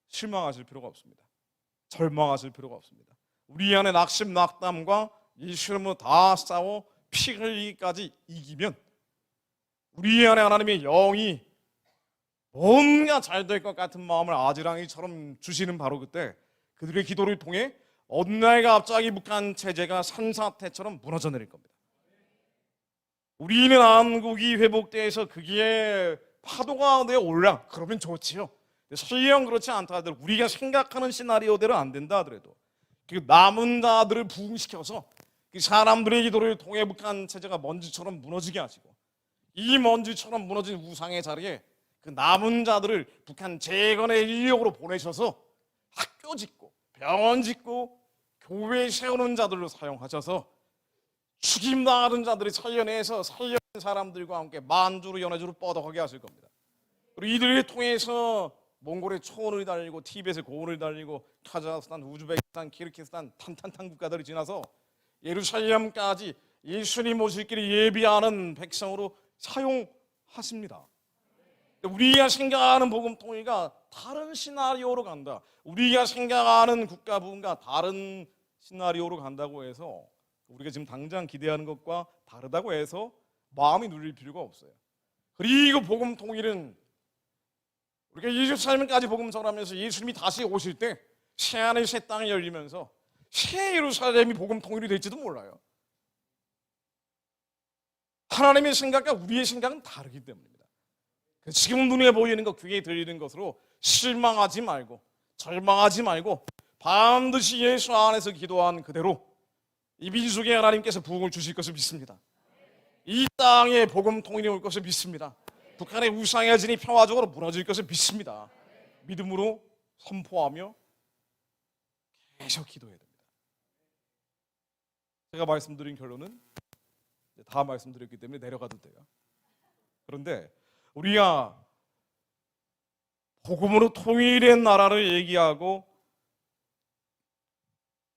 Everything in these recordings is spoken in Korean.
실망하실 필요가 없습니다. 절망하실 필요가 없습니다. 우리 안에 낙심, 낙담과 예수님으로 다 싸워 피 흘리기까지 이기면 우리 안에 하나님의 영이 뭔가 잘 될 것 같은 마음을 아지랑이처럼 주시는 바로 그때 그들의 기도를 통해 어느 날 갑자기 북한 체제가 산사태처럼 무너져 내릴 겁니다. 우리는 한국이 회복돼서 그게 파도가 되어 올라 그러면 좋지요. 설령 그렇지 않다 하더라도 우리가 생각하는 시나리오대로 안 된다 하더라도 그 남은 자들을 부흥시켜서 그 사람들의 기도를 통해 북한 체제가 먼지처럼 무너지게 하시고 이 먼지처럼 무너진 우상의 자리에 그 남은 자들을 북한 재건의 인력으로 보내셔서 학교 짓고 병원 짓고 교회 세우는 자들로 사용하셔서 죽임당하는 자들이 살려내서 살려낸 사람들과 함께 만주로 연해주로 뻗어가게 하실 겁니다. 그리고 이들을 통해서 몽골의 초원을 달리고 티벳의 고원을 달리고 카자흐스탄, 우즈베키스탄, 키르기스탄 탄탄탄 국가들이 지나서 예루살렘까지 예수님 오실 길을 예비하는 백성으로 사용하십니다. 우리가 생각하는 복음 통일가 다른 시나리오로 간다. 우리가 생각하는 국가 부흥과 다른 시나리오로 간다고 해서 우리가 지금 당장 기대하는 것과 다르다고 해서 마음이 눌릴 필요가 없어요. 그리고 복음 통일은 우리가 예루살렘까지 복음 전하면서 예수님이 다시 오실 때 새하늘 새 땅이 열리면서 새 예루살렘이 복음 통일이 될지도 몰라요. 하나님의 생각과 우리의 생각은 다르기 때문입니다. 지금 눈에 보이는 것, 귀에 들리는 것으로 실망하지 말고 절망하지 말고 반드시 예수 안에서 기도한 그대로 이 민족에 하나님께서 부흥을 주실 것을 믿습니다. 이 땅에 복음 통일이 올 것을 믿습니다. 북한의 우상의 진이 평화적으로 무너질 것을 믿습니다. 믿음으로 선포하며 계속 기도해야 됩니다. 제가 말씀드린 결론은 다 말씀드렸기 때문에 내려가도 돼요. 그런데 우리가 복음으로 통일된 나라를 얘기하고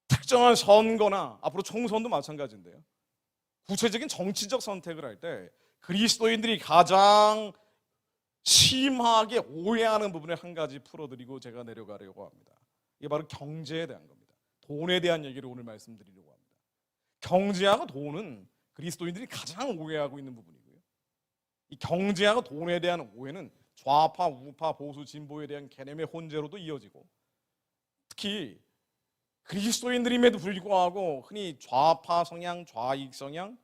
특정한 선거나 앞으로 총선도 마찬가지인데요. 구체적인 정치적 선택을 할 때 그리스도인들이 가장 심하게 오해하는 부분을 한 가지 풀어드리고 제가 내려가려고 합니다. 이게 바로 경제에 대한 겁니다. 돈에 대한 얘기를 오늘 말씀드리려고 합니다. 경제하고 돈은 그리스도인들이 가장 오해하고 있는 부분이고요. 이 경제하고 돈에 대한 오해는 좌파, 우파, 보수, 진보에 대한 개념의 혼재로도 이어지고 특히 그리스도인들임에도 불구하고 흔히 좌파 성향, 좌익 성향,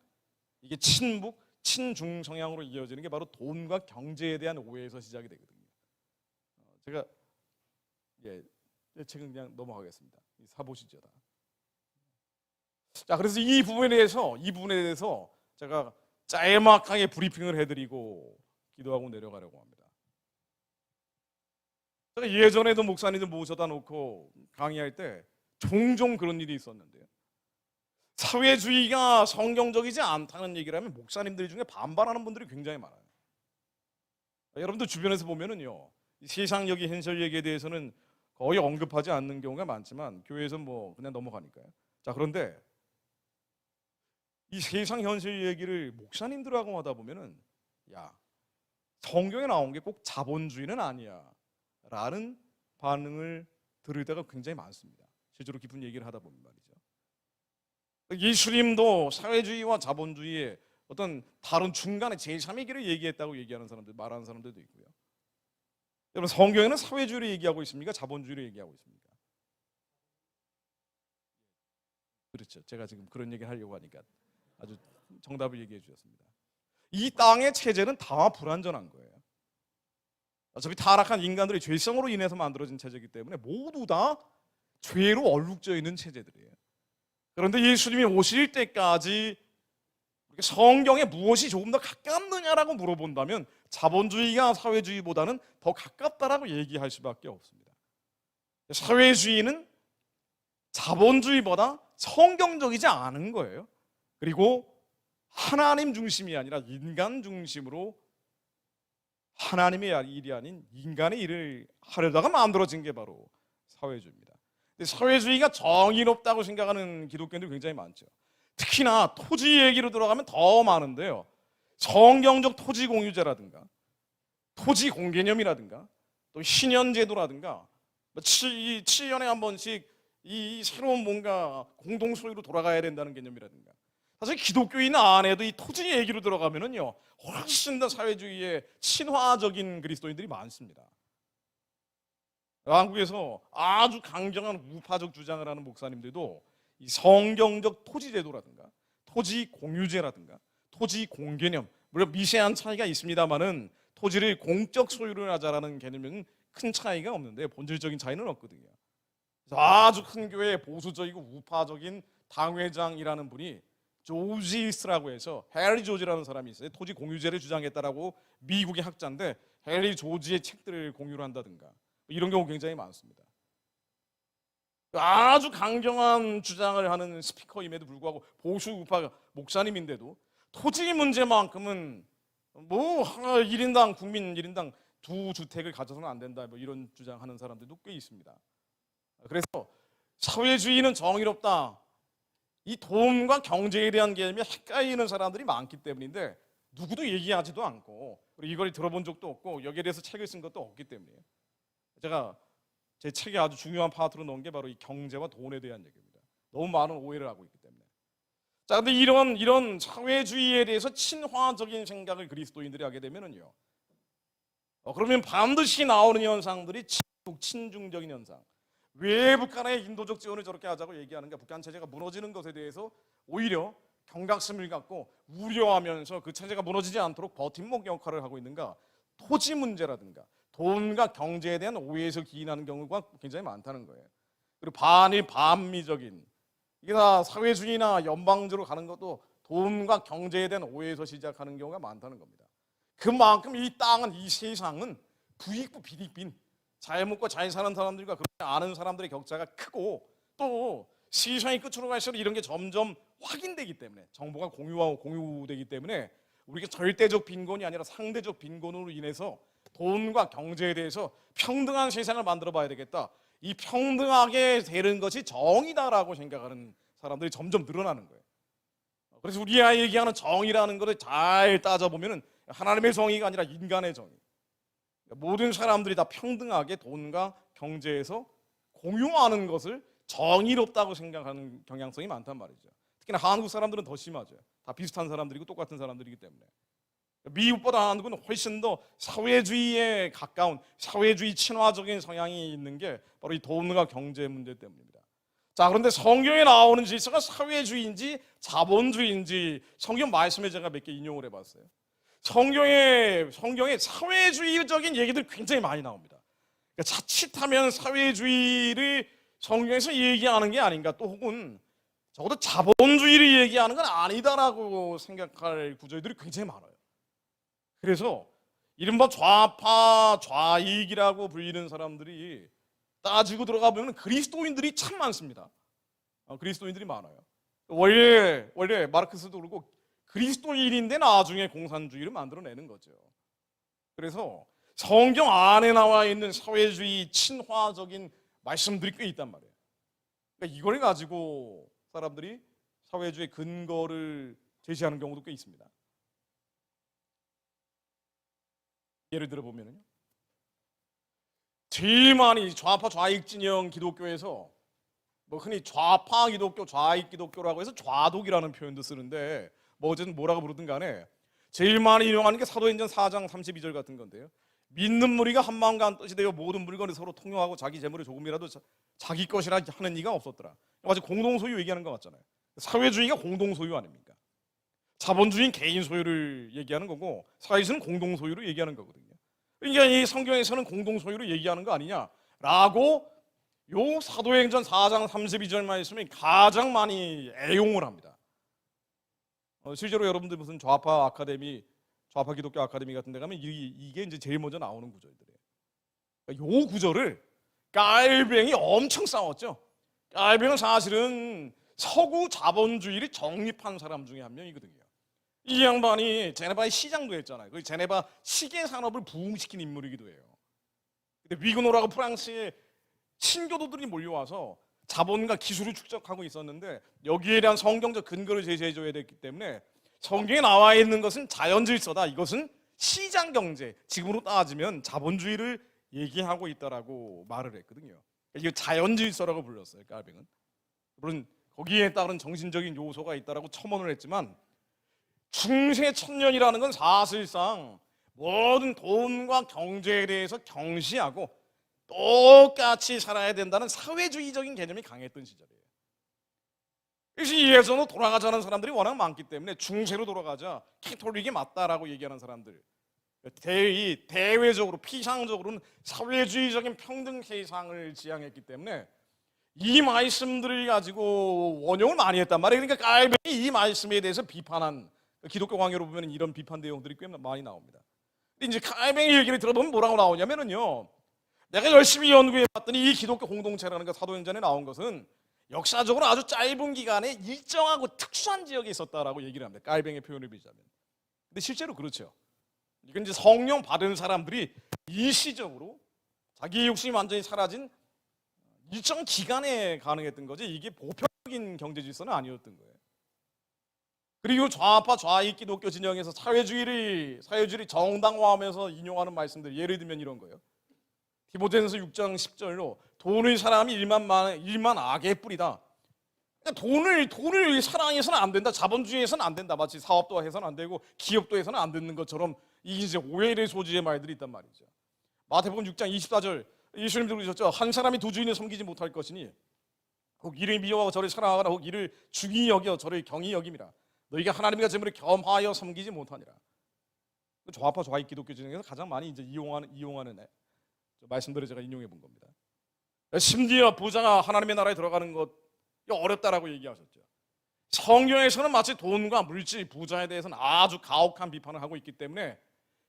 이게 친북, 친중 성향으로 이어지는 게 바로 돈과 경제에 대한 오해에서 시작이 되거든요. 제가 책은 그냥 넘어가겠습니다. 사보시죠. 자, 그래서 이 부분에 대해서 제가 짤막하게 브리핑을 해드리고 기도하고 내려가려고 합니다. 제가 예전에도 목사님들 모셔다 놓고 강의할 때 종종 그런 일이 있었는데요. 사회주의가 성경적이지 않다는 얘기를 하면 목사님들 중에 반발하는 분들이 굉장히 많아요. 여러분들 주변에서 보면은요, 세상적인 현실 얘기에 대해서는 거의 언급하지 않는 경우가 많지만 교회에서 뭐 그냥 넘어가니까요. 자, 그런데 이 세상 현실 얘기를 목사님들하고 하다 보면은 야, 성경에 나온 게 꼭 자본주의는 아니야 라는 반응을 들을 때가 굉장히 많습니다. 실제로 깊은 얘기를 하다 보면 말이죠. 예수님도 사회주의와 자본주의의 어떤 다른 중간에 제3의 길을 얘기했다고 얘기하는 사람들, 말하는 사람들도 있고요. 여러분, 성경에는 사회주의를 얘기하고 있습니까? 자본주의를 얘기하고 있습니까? 그렇죠. 제가 지금 그런 얘기를 하려고 하니까 아주 정답을 얘기해 주셨습니다. 이 땅의 체제는 다 불완전한 거예요. 어차피 타락한 인간들의 죄성으로 인해서 만들어진 체제이기 때문에 모두 다 죄로 얼룩져 있는 체제들이에요. 그런데 예수님이 오실 때까지 성경에 무엇이 조금 더 가깝느냐라고 물어본다면 자본주의가 사회주의보다는 더 가깝다라고 얘기할 수밖에 없습니다. 사회주의는 자본주의보다 성경적이지 않은 거예요. 그리고 하나님 중심이 아니라 인간 중심으로 하나님의 일이 아닌 인간의 일을 하려다가 만들어진 게 바로 사회주의입니다. 사회주의가 정의롭다고 생각하는 기독교인들이 굉장히 많죠. 특히나 토지 얘기로 들어가면 더 많은데요. 성경적 토지 공유제라든가 토지 공개념이라든가 또 신현제도라든가 7년에 한 번씩 이 새로운 뭔가 공동 소유로 돌아가야 된다는 개념이라든가, 사실 기독교인 안에도 이 토지 얘기로 들어가면은요 훨씬 더 사회주의의 친화적인 그리스도인들이 많습니다. 한국에서 아주 강경한 우파적 주장을 하는 목사님들도 이 성경적 토지 제도라든가 토지 공유제라든가 토지 공개념, 물론 미세한 차이가 있습니다만은 토지를 공적 소유를 하자라는 개념은 큰 차이가 없는데 본질적인 차이는 없거든요. 아주 큰 교회 보수적이고 우파적인 당회장이라는 분이 조지스라고 해서 해리 조지라는 사람이 있어요. 토지 공유제를 주장했다라고 미국의 학자인데 해리 조지의 책들을 공유를 한다든가 이런 경우 굉장히 많습니다. 아주 강경한 주장을 하는 스피커임에도 불구하고 보수 우파 목사님인데도 토지 문제만큼은 뭐 하나 1인당 국민 1인당 2주택을 가져서는 안 된다 뭐 이런 주장하는 사람들도 꽤 있습니다. 그래서 사회주의는 정의롭다, 이 돈과 경제에 대한 개념이 헷갈리는 사람들이 많기 때문인데 누구도 얘기하지도 않고 그리고 이걸 들어본 적도 없고 여기에 대해서 책을 쓴 것도 없기 때문이에요. 제가 제 책에 아주 중요한 파트로 넣은 게 바로 이 경제와 돈에 대한 얘기입니다. 너무 많은 오해를 하고 있기 때문에. 자, 근데 이런 사회주의에 대해서 친화적인 생각을 그리스도인들이 하게 되면은요, 그러면 반드시 나오는 현상들이 친중적인 현상. 왜 북한의 인도적 지원을 저렇게 하자고 얘기하는가? 북한 체제가 무너지는 것에 대해서 오히려 경각심을 갖고 우려하면서 그 체제가 무너지지 않도록 버팀목 역할을 하고 있는가? 토지 문제라든가 돈과 경제에 대한 오해에서 기인하는 경우가 굉장히 많다는 거예요. 그리고 반미적인, 이게 다 사회주의나 연방제로 가는 것도 돈과 경제에 대한 오해에서 시작하는 경우가 많다는 겁니다. 그만큼 이 땅은, 이 세상은 부익부 비익빈, 잘 먹고 잘 사는 사람들과 그렇지 않은 사람들의 격차가 크고 또 세상이 끝으로 갈수록 이런 게 점점 확인되기 때문에, 정보가 공유되기 때문에 우리가 절대적 빈곤이 아니라 상대적 빈곤으로 인해서 돈과 경제에 대해서 평등한 세상을 만들어 봐야 되겠다. 이 평등하게 되는 것이 정의다라고 생각하는 사람들이 점점 늘어나는 거예요. 그래서 우리가 얘기하는 정의라는 것을 잘 따져보면 하나님의 정의가 아니라 인간의 정의. 모든 사람들이 다 평등하게 돈과 경제에서 공유하는 것을 정의롭다고 생각하는 경향성이 많단 말이죠. 특히나 한국 사람들은 더 심하죠. 다 비슷한 사람들이고 똑같은 사람들이기 때문에. 미국보다 한국은 훨씬 더 사회주의에 가까운 사회주의 친화적인 성향이 있는 게 바로 이 돈과 경제 문제 때문입니다. 자, 그런데 성경에 나오는 질서가 사회주의인지 자본주의인지 성경 말씀에 제가 몇 개 인용을 해봤어요. 성경에 사회주의적인 얘기들 굉장히 많이 나옵니다. 그러니까 자칫하면 사회주의를 성경에서 얘기하는 게 아닌가, 또 혹은 적어도 자본주의를 얘기하는 건 아니다라고 생각할 구절들이 굉장히 많아요. 그래서 이른바 좌파, 좌익이라고 불리는 사람들이 따지고 들어가 보면 그리스도인들이 참 많습니다. 그리스도인들이 많아요. 원래 마르크스도 그러고 그리스도인인데 나중에 공산주의를 만들어내는 거죠. 그래서 성경 안에 나와 있는 사회주의 친화적인 말씀들이 꽤 있단 말이에요. 그러니까 이걸 가지고 사람들이 사회주의 근거를 제시하는 경우도 꽤 있습니다. 예를 들어 보면요, 제일 많이 좌파 좌익 진영 기독교에서 뭐 흔히 좌파 기독교, 좌익 기독교라고 해서 좌독이라는 표현도 쓰는데 뭐 어쨌든 뭐라고 부르든 간에 제일 많이 인용하는 게 사도행전 4장 32절 같은 건데요. 믿는 무리가 한 마음과 한 뜻이 되어 모든 물건을 서로 통용하고 자기 재물을 조금이라도 자기 것이라 하는 이가 없었더라. 마치 공동소유 얘기하는 것 같잖아요. 사회주의가 공동소유 아닙니까? 자본주의는 개인 소유를 얘기하는 거고 사회주의는 공동소유로 얘기하는 거거든요. 그러니까 이 성경에서는 공동소유로 얘기하는 거 아니냐라고 요 사도행전 4장 32절 말씀이 가장 많이 애용을 합니다. 실제로 여러분들 무슨 좌파 아카데미, 좌파 기독교 아카데미 같은 데 가면 이게 이제 제일 먼저 나오는 구절들이에요. 그러니까 요 구절을 깔뱅이 엄청 싸웠죠. 깔뱅은 사실은 서구 자본주의를 정립한 사람 중에 한 명이거든요. 이 양반이 제네바의 시장도 했잖아요. 그 제네바 시계 산업을 부흥시킨 인물이기도 해요. 근데 위그노라고 프랑스의 신교도들이 몰려와서 자본과 기술을 축적하고 있었는데 여기에 대한 성경적 근거를 제시해줘야 됐기 때문에 성경에 나와 있는 것은 자연질서다, 이것은 시장 경제, 지금으로 따지면 자본주의를 얘기하고 있다라고 말을 했거든요. 이게 자연 질서라고 불렀어요. 깔뱅은. 물론 거기에 따른 정신적인 요소가 있다라고 첨언을 했지만 중세 천년이라는 건 사실상 모든 돈과 경제에 대해서 경시하고 똑같이 살아야 된다는 사회주의적인 개념이 강했던 시절이에요. 그래서 예전으로 돌아가자는 사람들이 워낙 많기 때문에 중세로 돌아가자, 캐톨릭이 맞다라고 얘기하는 사람들, 대외적으로 피상적으로는 사회주의적인 평등 세상을 지향했기 때문에 이 말씀들을 가지고 원용을 많이 했단 말이에요. 그러니까 깔뱅이 이 말씀에 대해서 비판한, 기독교 강요로 보면 이런 비판 내용들이 꽤 많이 나옵니다. 근데 이제 깔뱅이 얘기를 들어보면 뭐라고 나오냐면요, 내가 열심히 연구해 봤더니 이 기독교 공동체라는 게 사도행전에 나온 것은 역사적으로 아주 짧은 기간에 일정하고 특수한 지역에 있었다라고 얘기를 합니다. 깔뱅의 표현을 비자면. 근데 실제로 그렇죠. 이건 이제 성령 받은 사람들이 일시적으로 자기 욕심이 완전히 사라진 일정 기간에 가능했던 거지, 이게 보편적인 경제 질서는 아니었던 거예요. 그리고 좌파 좌익 기독교 진영에서 사회주의를 정당화하면서 인용하는 말씀들, 예를 들면 이런 거예요. 디모데전서 6장 10절로 돈을 사람이 일만 악의 뿌리다. 그러니까 돈을 사랑해서는 안 된다. 자본주의에서는 안 된다. 마치 사업도 해서는 안 되고 기업도 해서는 안 되는 것처럼 이게 이제 오해의 소지의 말들이 있단 말이죠. 마태복음 6장 24절, 예수님도 그러셨죠. 한 사람이 두 주인을 섬기지 못할 것이니 혹 이를 미워하고 저를 사랑하거나 혹 이를 중히 여겨 저를 경히 여김이라. 너희가 하나님과 재물을 겸하여 섬기지 못하니라. 좌파 좌익 기독교 진영에서 가장 많이 이제 이용하는 말씀들을 제가 인용해 본 겁니다. 심지어 부자가 하나님의 나라에 들어가는 것 어렵다라고 얘기하셨죠. 성경에서는 마치 돈과 물질, 부자에 대해서는 아주 가혹한 비판을 하고 있기 때문에,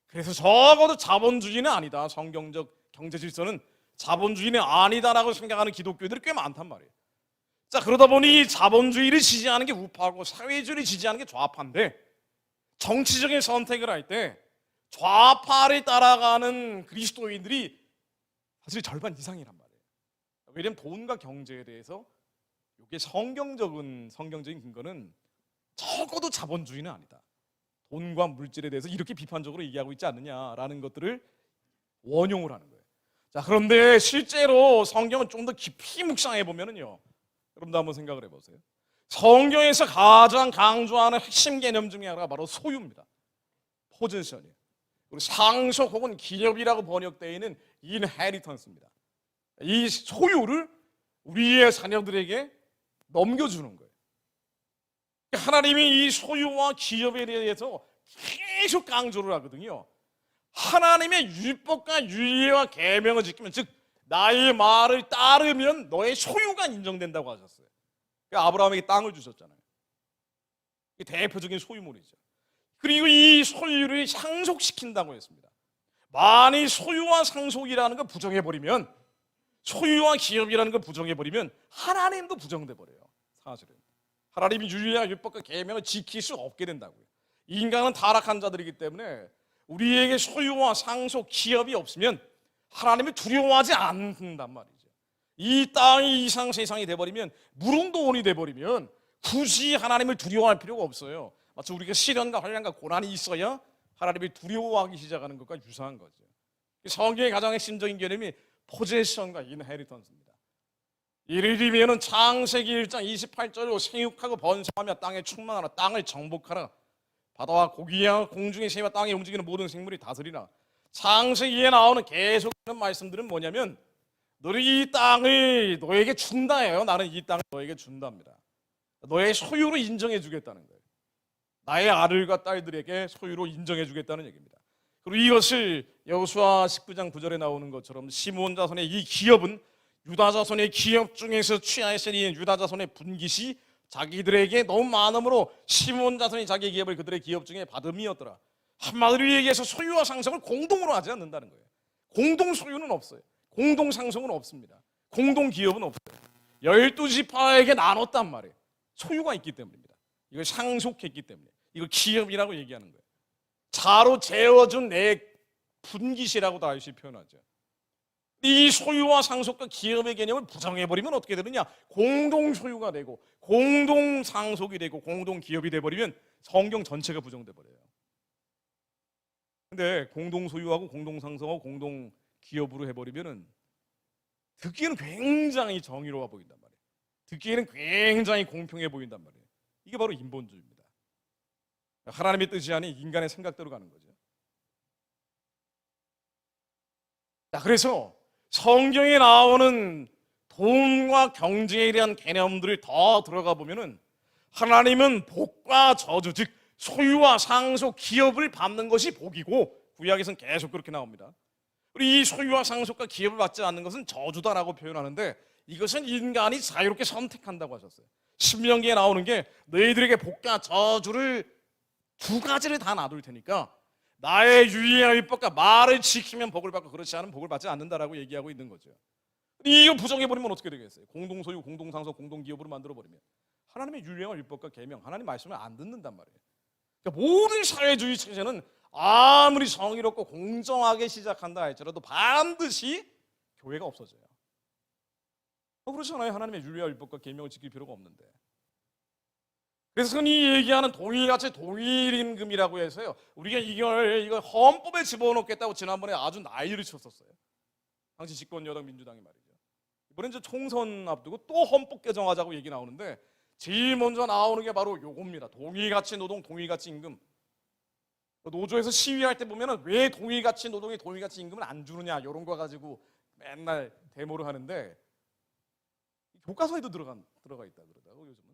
그래서 적어도 자본주의는 아니다, 성경적 경제 질서는 자본주의는 아니다라고 생각하는 기독교들이 꽤 많단 말이에요. 자, 그러다 보니 자본주의를 지지하는 게 우파고 사회주의를 지지하는 게 좌파인데, 정치적인 선택을 할 때 좌파를 따라가는 그리스도인들이 사실 절반 이상이란 말이에요. 왜냐하면 돈과 경제에 대해서 이게 성경적인 근거는 적어도 자본주의는 아니다, 돈과 물질에 대해서 이렇게 비판적으로 얘기하고 있지 않느냐라는 것들을 원용을 하는 거예요. 자, 그런데 실제로 성경은 좀 더 깊이 묵상해 보면은요, 여러분도 한번 생각을 해보세요. 성경에서 가장 강조하는 핵심 개념 중에 하나가 바로 소유입니다. 포제션이에요. 그리고 상속 혹은 기업이라고 번역되어 있는 인헤리턴스입니다. 이 소유를 우리의 자녀들에게 넘겨주는 거예요. 하나님이 이 소유와 기업에 대해서 계속 강조를 하거든요. 하나님의 율법과 율례와 계명을 지키면, 즉 나의 말을 따르면 너의 소유가 인정된다고 하셨어요. 아브라함에게 땅을 주셨잖아요. 이게 대표적인 소유물이죠. 그리고 이 소유를 상속시킨다고 했습니다. 만일 소유와 상속이라는 걸 부정해버리면, 소유와 기업이라는 걸 부정해버리면 하나님도 부정돼 버려요. 사실은 하나님이 율례와 율법과 계명을 지킬 수 없게 된다고요. 인간은 타락한 자들이기 때문에 우리에게 소유와 상속, 기업이 없으면 하나님을 두려워하지 않는단 말이죠. 이 땅이 이상 세상이 돼버리면, 무릉도원이 돼버리면 굳이 하나님을 두려워할 필요가 없어요. 마치 우리가 시련과 환난과 고난이 있어야 하나님을 두려워하기 시작하는 것과 유사한 거죠. 성경의 가장 핵심적인 개념이 포제션과 인헤리턴스입니다. 예를 들면 창세기 1장 28절로 생육하고 번성하며 땅에 충만하라, 땅을 정복하라, 바다와 고기와 공중의 새와 땅에 움직이는 모든 생물이 다스리라. 창세기에 나오는 계속하는 말씀들은 뭐냐면, 너는 이 땅을 너에게 준다예요. 나는 이 땅을 너에게 준답니다. 너의 소유로 인정해 주겠다는 거예요. 나의 아들과 딸들에게 소유로 인정해 주겠다는 얘기입니다. 그리고 이것을 여호수아 19장 9절에 나오는 것처럼 시므온 자손의 이 기업은 유다 자손의 기업 중에서 취하였으니 유다 자손의 분깃이 자기들에게 너무 많음으로 시므온 자손이 자기 기업을 그들의 기업 중에 받음이었더라. 한마디로 얘기해서 소유와 상속을 공동으로 하지 않는다는 거예요. 공동 소유는 없어요. 공동 상속은 없습니다. 공동 기업은 없어요. 12지파에게 나눴단 말이에요. 소유가 있기 때문입니다. 이걸 상속했기 때문에 이걸 기업이라고 얘기하는 거예요. 자로 재워준 내 분깃이라고 다윗이 표현하죠. 이 소유와 상속과 기업의 개념을 부정해버리면 어떻게 되느냐? 공동 소유가 되고 공동 상속이 되고 공동 기업이 돼버리면 성경 전체가 부정돼 버려요. 근데 공동 소유하고 공동 상속하고 공동 기업으로 해버리면은 듣기에는 굉장히 정의로워 보인단 말이에요. 듣기에는 굉장히 공평해 보인단 말이에요. 이게 바로 인본주의입니다. 하나님의 뜻이 아닌 인간의 생각대로 가는 거죠. 자, 그래서 성경에 나오는 돈과 경제에 대한 개념들이 더 들어가 보면은 하나님은 복과 저주, 즉 소유와 상속, 기업을 받는 것이 복이고, 구약에서는 계속 그렇게 나옵니다. 우리 이 소유와 상속과 기업을 받지 않는 것은 저주다라고 표현하는데, 이것은 인간이 자유롭게 선택한다고 하셨어요. 신명기에 나오는 게 너희들에게 복과 저주를 두 가지를 다 놔둘 테니까 나의 유의와 율법과 말을 지키면 복을 받고 그렇지 않으면 복을 받지 않는다라고 얘기하고 있는 거죠. 이거 부정해버리면 어떻게 되겠어요? 공동소유, 공동상속, 공동기업으로 만들어버리면 하나님의 율령과 율법과 계명, 하나님 말씀을 안 듣는단 말이에요. 그러니까 모든 사회주의 체제는 아무리 정의롭고 공정하게 시작한다 할지라도 반드시 교회가 없어져요. 그렇잖아요. 하나님의 율령과 율법과 계명을 지킬 필요가 없는데. 그래서 흔히 얘기하는 동일가치 동일임금이라고 해서요, 우리가 이걸 헌법에 집어넣겠다고 지난번에 아주 난리를 쳤었어요. 당시 집권 여당 민주당이 말이죠. 이번에 이제 총선 앞두고 또 헌법 개정하자고 얘기 나오는데 제일 먼저 나오는 게 바로 요겁니다. 동일가치 노동, 동일가치 임금. 노조에서 시위할 때 보면은 왜 동일가치 노동에 동일가치 임금을 안 주느냐 이런 거 가지고 맨날 데모를 하는데 교과서에도 들어가 있다 그러더라고 요즘은.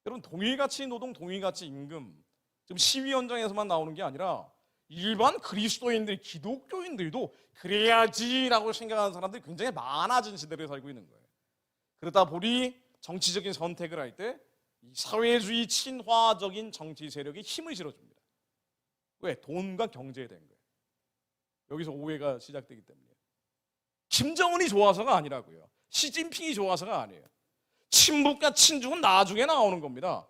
여러분, 동일가치 노동, 동일가치 임금 지금 시위 현장에서만 나오는 게 아니라 일반 그리스도인들, 기독교인들도 그래야지라고 생각하는 사람들이 굉장히 많아진 시대를 살고 있는 거예요. 그러다 보니 정치적인 선택을 할 때 사회주의 친화적인 정치 세력이 힘을 실어줍니다. 왜? 돈과 경제에 된 거예요. 여기서 오해가 시작되기 때문에. 김정은이 좋아서가 아니라고요. 시진핑이 좋아서가 아니에요. 친북과 친중은 나중에 나오는 겁니다.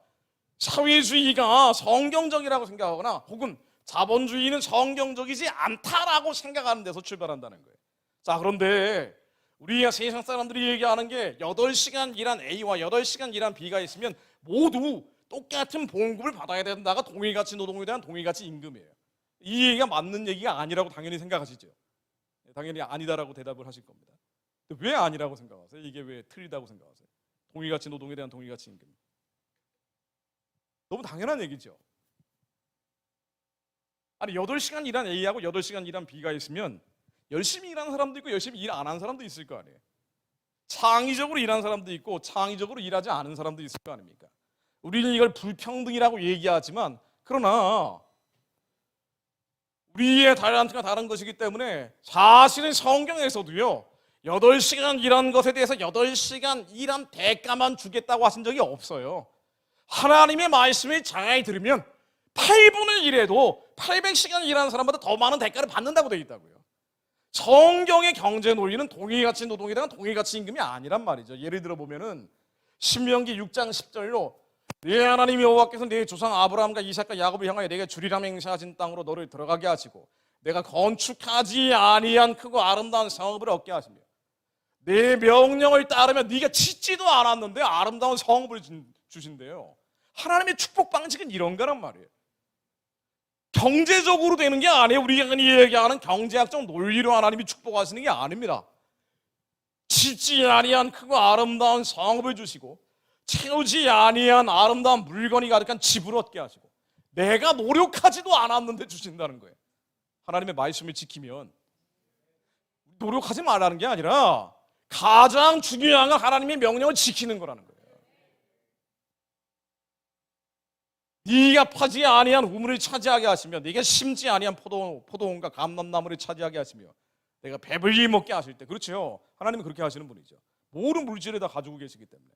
사회주의가 성경적이라고 생각하거나 혹은 자본주의는 성경적이지 않다라고 생각하는 데서 출발한다는 거예요. 자, 그런데 우리가 세상 사람들이 얘기하는 게 8시간 일한 A와 8시간 일한 B가 있으면 모두 똑같은 봉급을 받아야 된다가 동일가치 노동에 대한 동일가치 임금이에요. 이 얘기가 맞는 얘기가 아니라고 당연히 생각하시죠. 당연히 아니다라고 대답을 하실 겁니다. 왜 아니라고 생각하세요? 이게 왜 틀리다고 생각하세요? 동일가치 노동에 대한 동일가치 임금. 너무 당연한 얘기죠. 아니 8시간 일한 A하고 8시간 일한 B가 있으면 열심히 일하는 사람도 있고 열심히 일 안 하는 사람도 있을 거 아니에요. 창의적으로 일하는 사람도 있고 창의적으로 일하지 않은 사람도 있을 거 아닙니까? 우리는 이걸 불평등이라고 얘기하지만 그러나 우리의 탤런트가 다른 것이기 때문에 사실은 성경에서도요 8시간 일한 것에 대해서 8시간 일한 대가만 주겠다고 하신 적이 없어요. 하나님의 말씀을 잘 들으면 8분의 1에도 800시간 일하는 사람보다 더 많은 대가를 받는다고 되어 있다고요. 성경의 경제 논리는 동일가치 노동에 대한 동일가치 임금이 아니란 말이죠. 예를 들어 보면은 신명기 6장 10절로 네 하나님 여호와께서 네 조상 아브라함과 이삭과 야곱을 향하여 내게 주리라 맹세하신 땅으로 너를 들어가게 하시고 내가 건축하지 아니한 크고 아름다운 성읍을 얻게 하시며 내 명령을 따르면 네가 짓지도 않았는데 아름다운 성읍을 주신대요. 하나님의 축복 방식은 이런 거란 말이에요. 경제적으로 되는 게 아니에요. 우리가 얘기하는 경제학적 논리로 하나님이 축복하시는 게 아닙니다. 짓지 아니한 크고 아름다운 성읍을 주시고 채우지 아니한 아름다운 물건이 가득한 집을 얻게 하시고 내가 노력하지도 않았는데 주신다는 거예요. 하나님의 말씀을 지키면 노력하지 말라는 게 아니라 가장 중요한 건 하나님의 명령을 지키는 거라는 거예요. 네가 파지 아니한 우물을 차지하게 하시며 네가 심지 아니한 포도원과 감람나무를 차지하게 하시며 내가 배불리 먹게 하실 때, 그렇죠? 하나님은 그렇게 하시는 분이죠. 모든 물질을 다 가지고 계시기 때문에.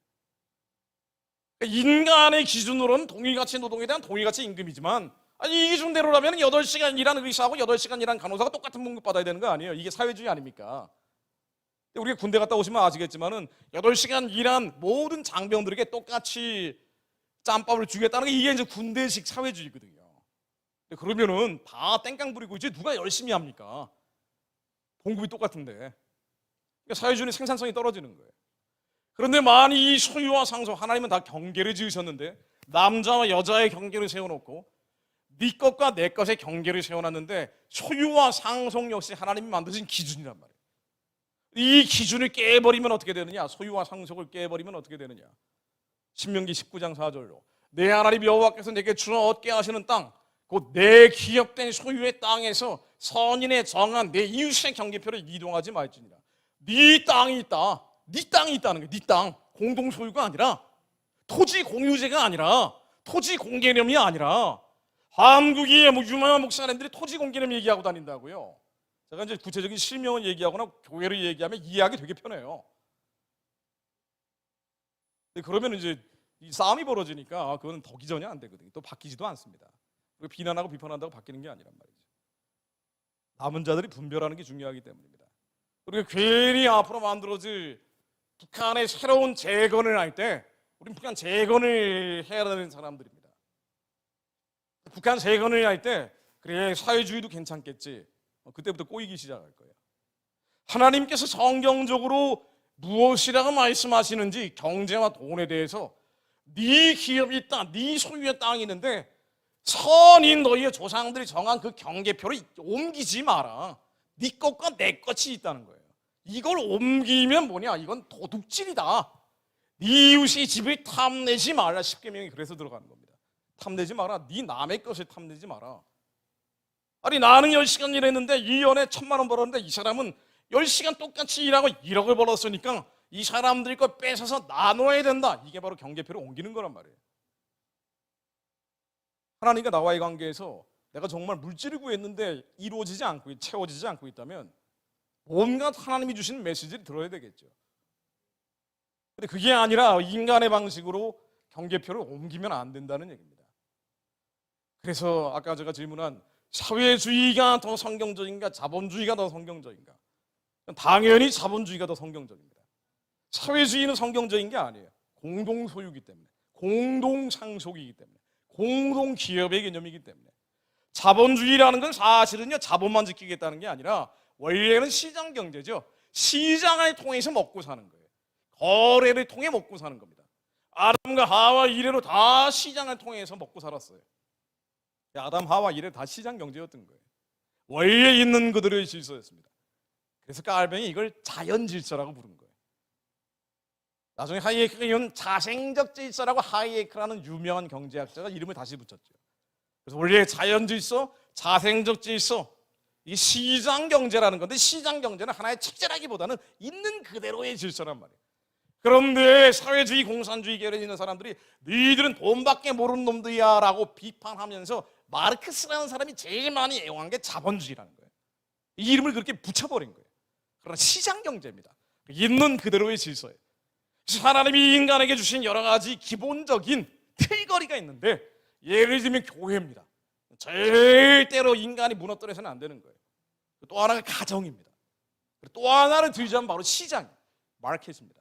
인간의 기준으로는 동일가치 노동에 대한 동일가치 임금이지만 아니 이 기준대로라면 8시간 일한 의사하고 8시간 일한 간호사가 똑같은 봉급 받아야 되는 거 아니에요? 이게 사회주의 아닙니까? 우리가 군대 갔다 오시면 아시겠지만은 8시간 일한 모든 장병들에게 똑같이 짬밥을 주겠다는 게 이게 이제 군대식 사회주의거든요. 그러면은 다 땡깡 부리고 이제 누가 열심히 합니까? 봉급이 똑같은데. 그러니까 사회주의는 생산성이 떨어지는 거예요. 그런데 만약 이 소유와 상속, 하나님은 다 경계를 지으셨는데 남자와 여자의 경계를 세워놓고 네 것과 내 것의 경계를 세워놨는데 소유와 상속 역시 하나님이 만드신 기준이란 말이에요. 이 기준을 깨버리면 어떻게 되느냐? 소유와 상속을 깨버리면 어떻게 되느냐? 신명기 19장 4절로 내 하나님 여호와께서 내게 주어 얻게 하시는 땅, 곧 내 기업된 소유의 땅에서 선인의 정한 내 이웃의 경계표를 이동하지 말지니라. 네 땅이 있다. 네 땅이 있다는 거예요. 네 땅. 공동 소유가 아니라, 토지 공유제가 아니라, 토지 공개념이 아니라, 한국의 유명한 목사님들이 토지 공개념 얘기하고 다닌다고요. 제가 이제 구체적인 실명을 얘기하거나 교회를 얘기하면 이해하기 되게 편해요. 근데 그러면 이제 이 싸움이 벌어지니까 그거는 더 기전이 안 되거든요. 또 바뀌지도 않습니다. 그리고 비난하고 비판한다고 바뀌는 게 아니란 말이죠. 남은 자들이 분별하는 게 중요하기 때문입니다. 그리고 괜히 앞으로 만들어질 북한의 새로운 재건을 할 때 우리는 북한 재건을 해야 되는 사람들입니다. 북한 재건을 할 때 그래 사회주의도 괜찮겠지. 그때부터 꼬이기 시작할 거예요. 하나님께서 성경적으로 무엇이라고 말씀하시는지 경제와 돈에 대해서 네 기업이 있다, 네 소유의 땅이 있는데 선인 너희의 조상들이 정한 그 경계표를 옮기지 마라. 네 것과 내 것이 있다는 거예요. 이걸 옮기면 뭐냐? 이건 도둑질이다. 네 이웃의 집을 탐내지 말라. 십계명이 그래서 들어가는 겁니다. 탐내지 마라. 네 남의 것을 탐내지 마라. 아니 나는 10시간 일했는데 이 연에 1,000만 원 벌었는데 이 사람은 10시간 똑같이 일하고 1억을 벌었으니까 이 사람들 걸 뺏어서 나눠야 된다. 이게 바로 경계표를 옮기는 거란 말이에요. 하나님과 나와의 관계에서 내가 정말 물질을 구했는데 이루어지지 않고 채워지지 않고 있다면 뭔가 하나님이 주신 메시지를 들어야 되겠죠. 근데 그게 아니라 인간의 방식으로 경계표를 옮기면 안 된다는 얘기입니다. 그래서 아까 제가 질문한 사회주의가 더 성경적인가 자본주의가 더 성경적인가? 당연히 자본주의가 더 성경적입니다. 사회주의는 성경적인 게 아니에요. 공동소유이기 때문에, 공동상속이기 때문에, 공동기업의 개념이기 때문에. 자본주의라는 건 사실은요 자본만 지키겠다는 게 아니라 원래는 시장경제죠. 시장을 통해서 먹고 사는 거예요. 거래를 통해 먹고 사는 겁니다. 아담과 하와 이래로 다 시장을 통해서 먹고 살았어요. 아담, 하와 이래 다 시장 경제였던 거예요. 원래 있는 그들의 질서였습니다. 그래서 깔뱅이 이걸 자연 질서라고 부른 거예요. 나중에 하이에크가 이런 자생적 질서라고 하이에크라는 유명한 경제학자가 이름을 다시 붙였죠. 그래서 원래 자연 질서, 자생적 질서, 이 시장 경제라는 건데 시장 경제는 하나의 책제라기보다는 있는 그대로의 질서란 말이에요. 그런데 사회주의, 공산주의 계열에 있는 사람들이 너희들은 돈밖에 모르는 놈들이야 라고 비판하면서 마르크스라는 사람이 제일 많이 애용한 게 자본주의라는 거예요. 이 이름을 그렇게 붙여버린 거예요. 그러나 시장 경제입니다. 있는 그대로의 질서예요. 하나님이 인간에게 주신 여러 가지 기본적인 틀거리가 있는데 예를 들면 교회입니다. 절대로 인간이 무너뜨려서는 안 되는 거예요. 또 하나가 가정입니다. 또 하나를 들자면 바로 시장, 마켓입니다.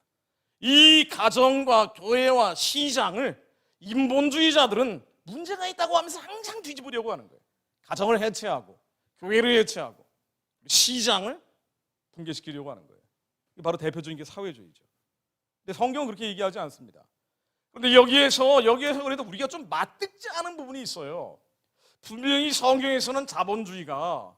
이 가정과 교회와 시장을 인본주의자들은 문제가 있다고 하면서 항상 뒤집으려고 하는 거예요. 가정을 해체하고 교회를 해체하고 시장을 붕괴시키려고 하는 거예요. 이게 바로 대표적인 게 사회주의죠. 근데 성경은 그렇게 얘기하지 않습니다. 그런데 여기에서 그래도 우리가 좀 맞듣지 않은 부분이 있어요. 분명히 성경에서는 자본주의가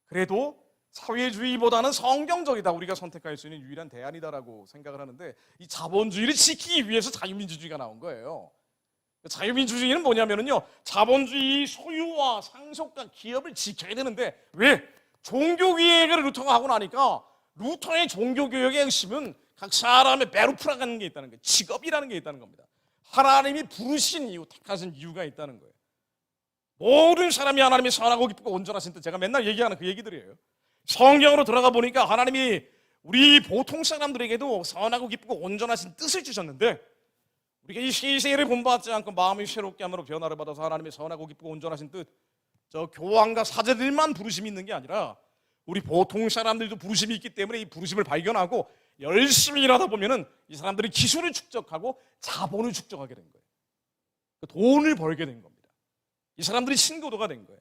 그래도 사회주의보다는 성경적이다. 우리가 선택할 수 있는 유일한 대안이다라고 생각을 하는데 이 자본주의를 지키기 위해서 자유민주주의가 나온 거예요. 자유민주주의는 뭐냐면요, 자본주의 소유와 상속과 기업을 지켜야 되는데 왜? 종교개혁을 루터가 하고 나니까 루터의 종교개혁의 핵심은 각 사람의 베루프라는 게 있다는 거예요. 직업이라는 게 있다는 겁니다. 하나님이 부르신 이유, 택하신 이유가 있다는 거예요. 모든 사람이 하나님의 선하고 기쁘고 온전하신 뜻, 제가 맨날 얘기하는 그 얘기들이에요. 성경으로 들어가 보니까 하나님이 우리 보통 사람들에게도 선하고 기쁘고 온전하신 뜻을 주셨는데 우리가 이 시세를 본받지 않고 마음이 새롭게 함으로 변화를 받아서 하나님의 선하고 기쁘고 온전하신 뜻, 저 교황과 사제들만 부르심이 있는 게 아니라 우리 보통 사람들도 부르심이 있기 때문에 이 부르심을 발견하고 열심히 일하다 보면은 이 사람들이 기술을 축적하고 자본을 축적하게 된 거예요. 돈을 벌게 된 겁니다. 이 사람들이 신교도가 된 거예요.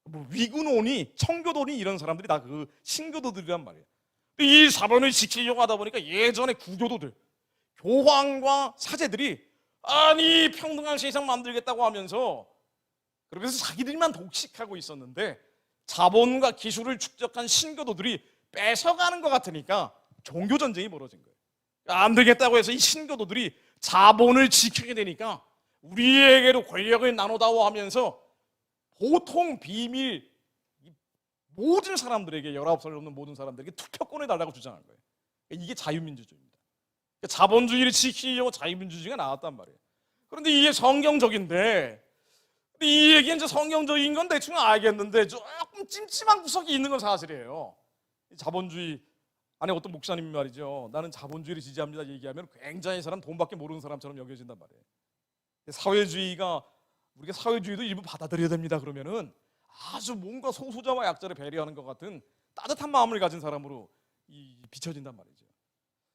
뭐 위군원이, 청교도니 이런 사람들이 다 그 신교도들이란 말이에요. 이 자본을 지키려고 하다 보니까 예전에 구교도들, 교황과 사제들이 아니 평등한 세상 만들겠다고 하면서 그러면서 자기들만 독식하고 있었는데 자본과 기술을 축적한 신교도들이 뺏어가는 것 같으니까 종교 전쟁이 벌어진 거예요. 안 되겠다고 해서 이 신교도들이 자본을 지키게 되니까 우리에게도 권력을 나누다오 하면서 보통 비밀 모든 사람들에게 19살 넘는 모든 사람들에게 투표권을 달라고 주장한 거예요. 이게 자유민주주의입니다. 자본주의를 지키려고 자유민주주의가 나왔단 말이에요. 그런데 이게 성경적인데 이 얘기는 이제 성경적인 건 대충 알겠는데 조금 찜찜한 구석이 있는 건 사실이에요. 자본주의 안에 어떤 목사님이 말이죠. 나는 자본주의를 지지합니다 얘기하면 굉장히 사람 돈밖에 모르는 사람처럼 여겨진단 말이에요. 사회주의가 우리가 사회주의도 일부 받아들여야 됩니다 그러면은 아주 뭔가 소수자와 약자를 배려하는 것 같은 따뜻한 마음을 가진 사람으로 비춰진단 말이죠.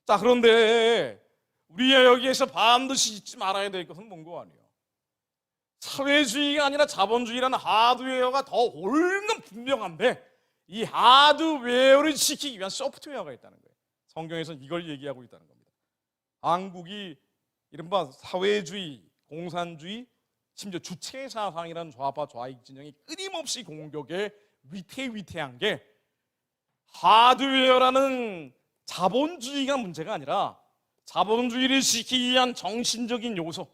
자, 그런데 우리가 여기에서 반드시 잊지 말아야 될 것은 뭔고 아니에요. 사회주의가 아니라 자본주의라는 하드웨어가 더 옳은 분명한데 이 하드웨어를 지키기 위한 소프트웨어가 있다는 거예요. 성경에서는 이걸 얘기하고 있다는 겁니다. 한국이 이른바 사회주의, 공산주의, 심지어 주체사상이라는 좌파 좌익 진영이 끊임없이 공격에 위태위태한 게 하드웨어라는 자본주의가 문제가 아니라 자본주의를 지키기 위한 정신적인 요소,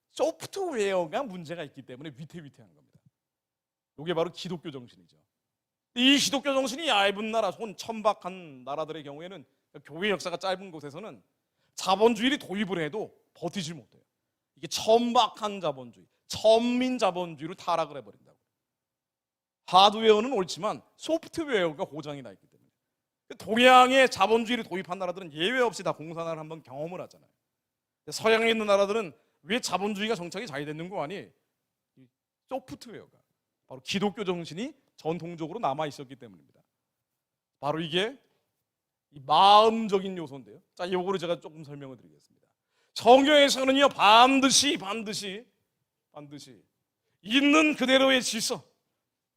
소프트웨어가 문제가 있기 때문에 위태위태한 겁니다. 이게 바로 기독교 정신이죠. 이 기독교 정신이 얇은 나라, 손 천박한 나라들의 경우에는 교회 역사가 짧은 곳에서는 자본주의를 도입을 해도 버티질 못해요. 이게 천박한 자본주의, 천민 자본주의로 타락을 해버린다고. 하드웨어는 옳지만 소프트웨어가 고장이 나 있기 때문에 동양의 자본주의를 도입한 나라들은 예외 없이 다 공산화를 한번 경험을 하잖아요. 서양에 있는 나라들은 왜 자본주의가 정착이 잘 됐는 거 아니? 소프트웨어가 바로 기독교 정신이 전통적으로 남아 있었기 때문입니다. 바로 이게 이 마음적인 요소인데요. 자, 이거를 제가 조금 설명을 드리겠습니다. 성경에서는요 반드시 있는 그대로의 질서,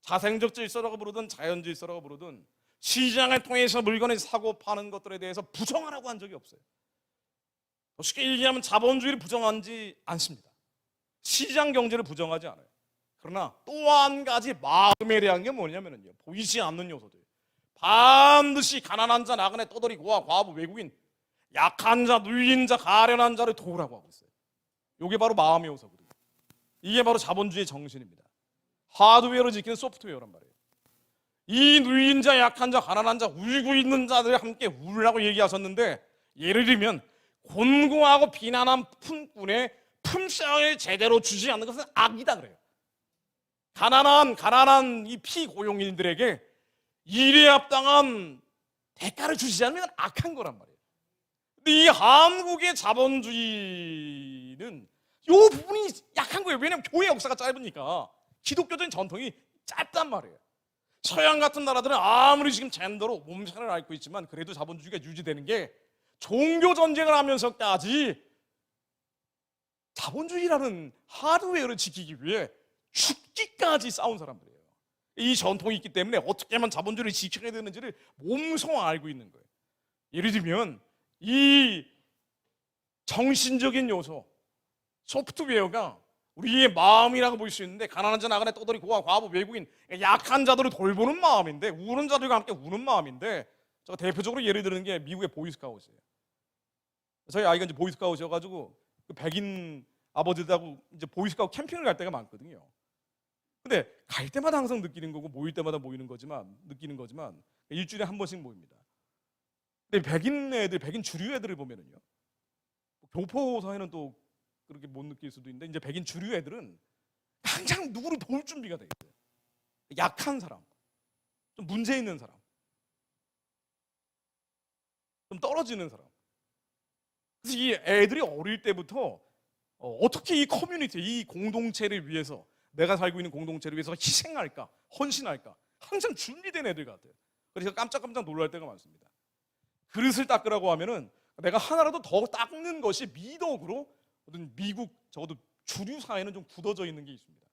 자생적 질서라고 부르든 자연 질서라고 부르든 시장을 통해서 물건을 사고 파는 것들에 대해서 부정하라고 한 적이 없어요. 쉽게 얘기하면 자본주의를 부정하지 않습니다. 시장 경제를 부정하지 않아요. 그러나 또 한 가지 마음에 대한 게 뭐냐면요, 보이지 않는 요소들. 반드시 가난한 자, 나그네, 떠돌이, 고아, 과부, 외국인, 약한 자, 누인 자, 가련한 자를 도우라고 하고 있어요. 이게 바로 마음의 요소거든요. 이게 바로 자본주의의 정신입니다. 하드웨어를 지키는 소프트웨어란 말이에요. 이 누인 자, 약한 자, 가난한 자, 울고 있는 자들이 함께 울라고 얘기하셨는데, 예를 들면 곤고하고 비난한 품꾼의 품삯을 제대로 주지 않는 것은 악이다 그래요. 가난한 이 피고용인들에게 일에 합당한 대가를 주지 않으면 악한 거란 말이에요. 근데 이 한국의 자본주의는 이 부분이 약한 거예요. 왜냐하면 교회 역사가 짧으니까, 기독교적인 전통이 짧단 말이에요. 서양 같은 나라들은 아무리 지금 젠더로 몸살을 앓고 있지만 그래도 자본주의가 유지되는 게 종교 전쟁을 하면서까지 자본주의라는 하드웨어를 지키기 위해 죽기까지 싸운 사람들이에요. 이 전통이 있기 때문에 어떻게 하면 자본주의를 지켜야 되는지를 몸소 알고 있는 거예요. 예를 들면 이 정신적인 요소, 소프트웨어가 우리의 마음이라고 볼 수 있는데, 가난한 자, 나그네, 떠돌이, 고아, 과부, 외국인, 약한 자들을 돌보는 마음인데, 우는 자들과 함께 우는 마음인데, 제가 대표적으로 예를 드는 게 미국의 보이스카웃이에요. 저희 아이가 이제 보이스카웃이어가지고 그 백인 아버지들하고 이제 보이스카웃 캠핑을 갈 때가 많거든요. 근데 갈 때마다 항상 느끼는 거고 모일 때마다 느끼는 거지만 일주일에 한 번씩 모입니다. 근데 백인 애들, 백인 주류 애들을 보면은요, 교포 사회는 또 그렇게 못 느낄 수도 있는데, 이제 백인 주류 애들은 항상 누구를 도울 준비가 돼 있어요. 약한 사람, 좀 문제 있는 사람, 좀 떨어지는 사람. 그래서 이 애들이 어릴 때부터 어떻게 이 커뮤니티, 이 공동체를 위해서, 내가 살고 있는 공동체를 위해서 희생할까, 헌신할까, 항상 준비된 애들 같아요. 그래서 깜짝깜짝 놀랄 때가 많습니다. 그릇을 닦으라고 하면은 내가 하나라도 더 닦는 것이 미덕으로 어떤 미국 적어도 주류 사회는 좀 굳어져 있는 게 있습니다.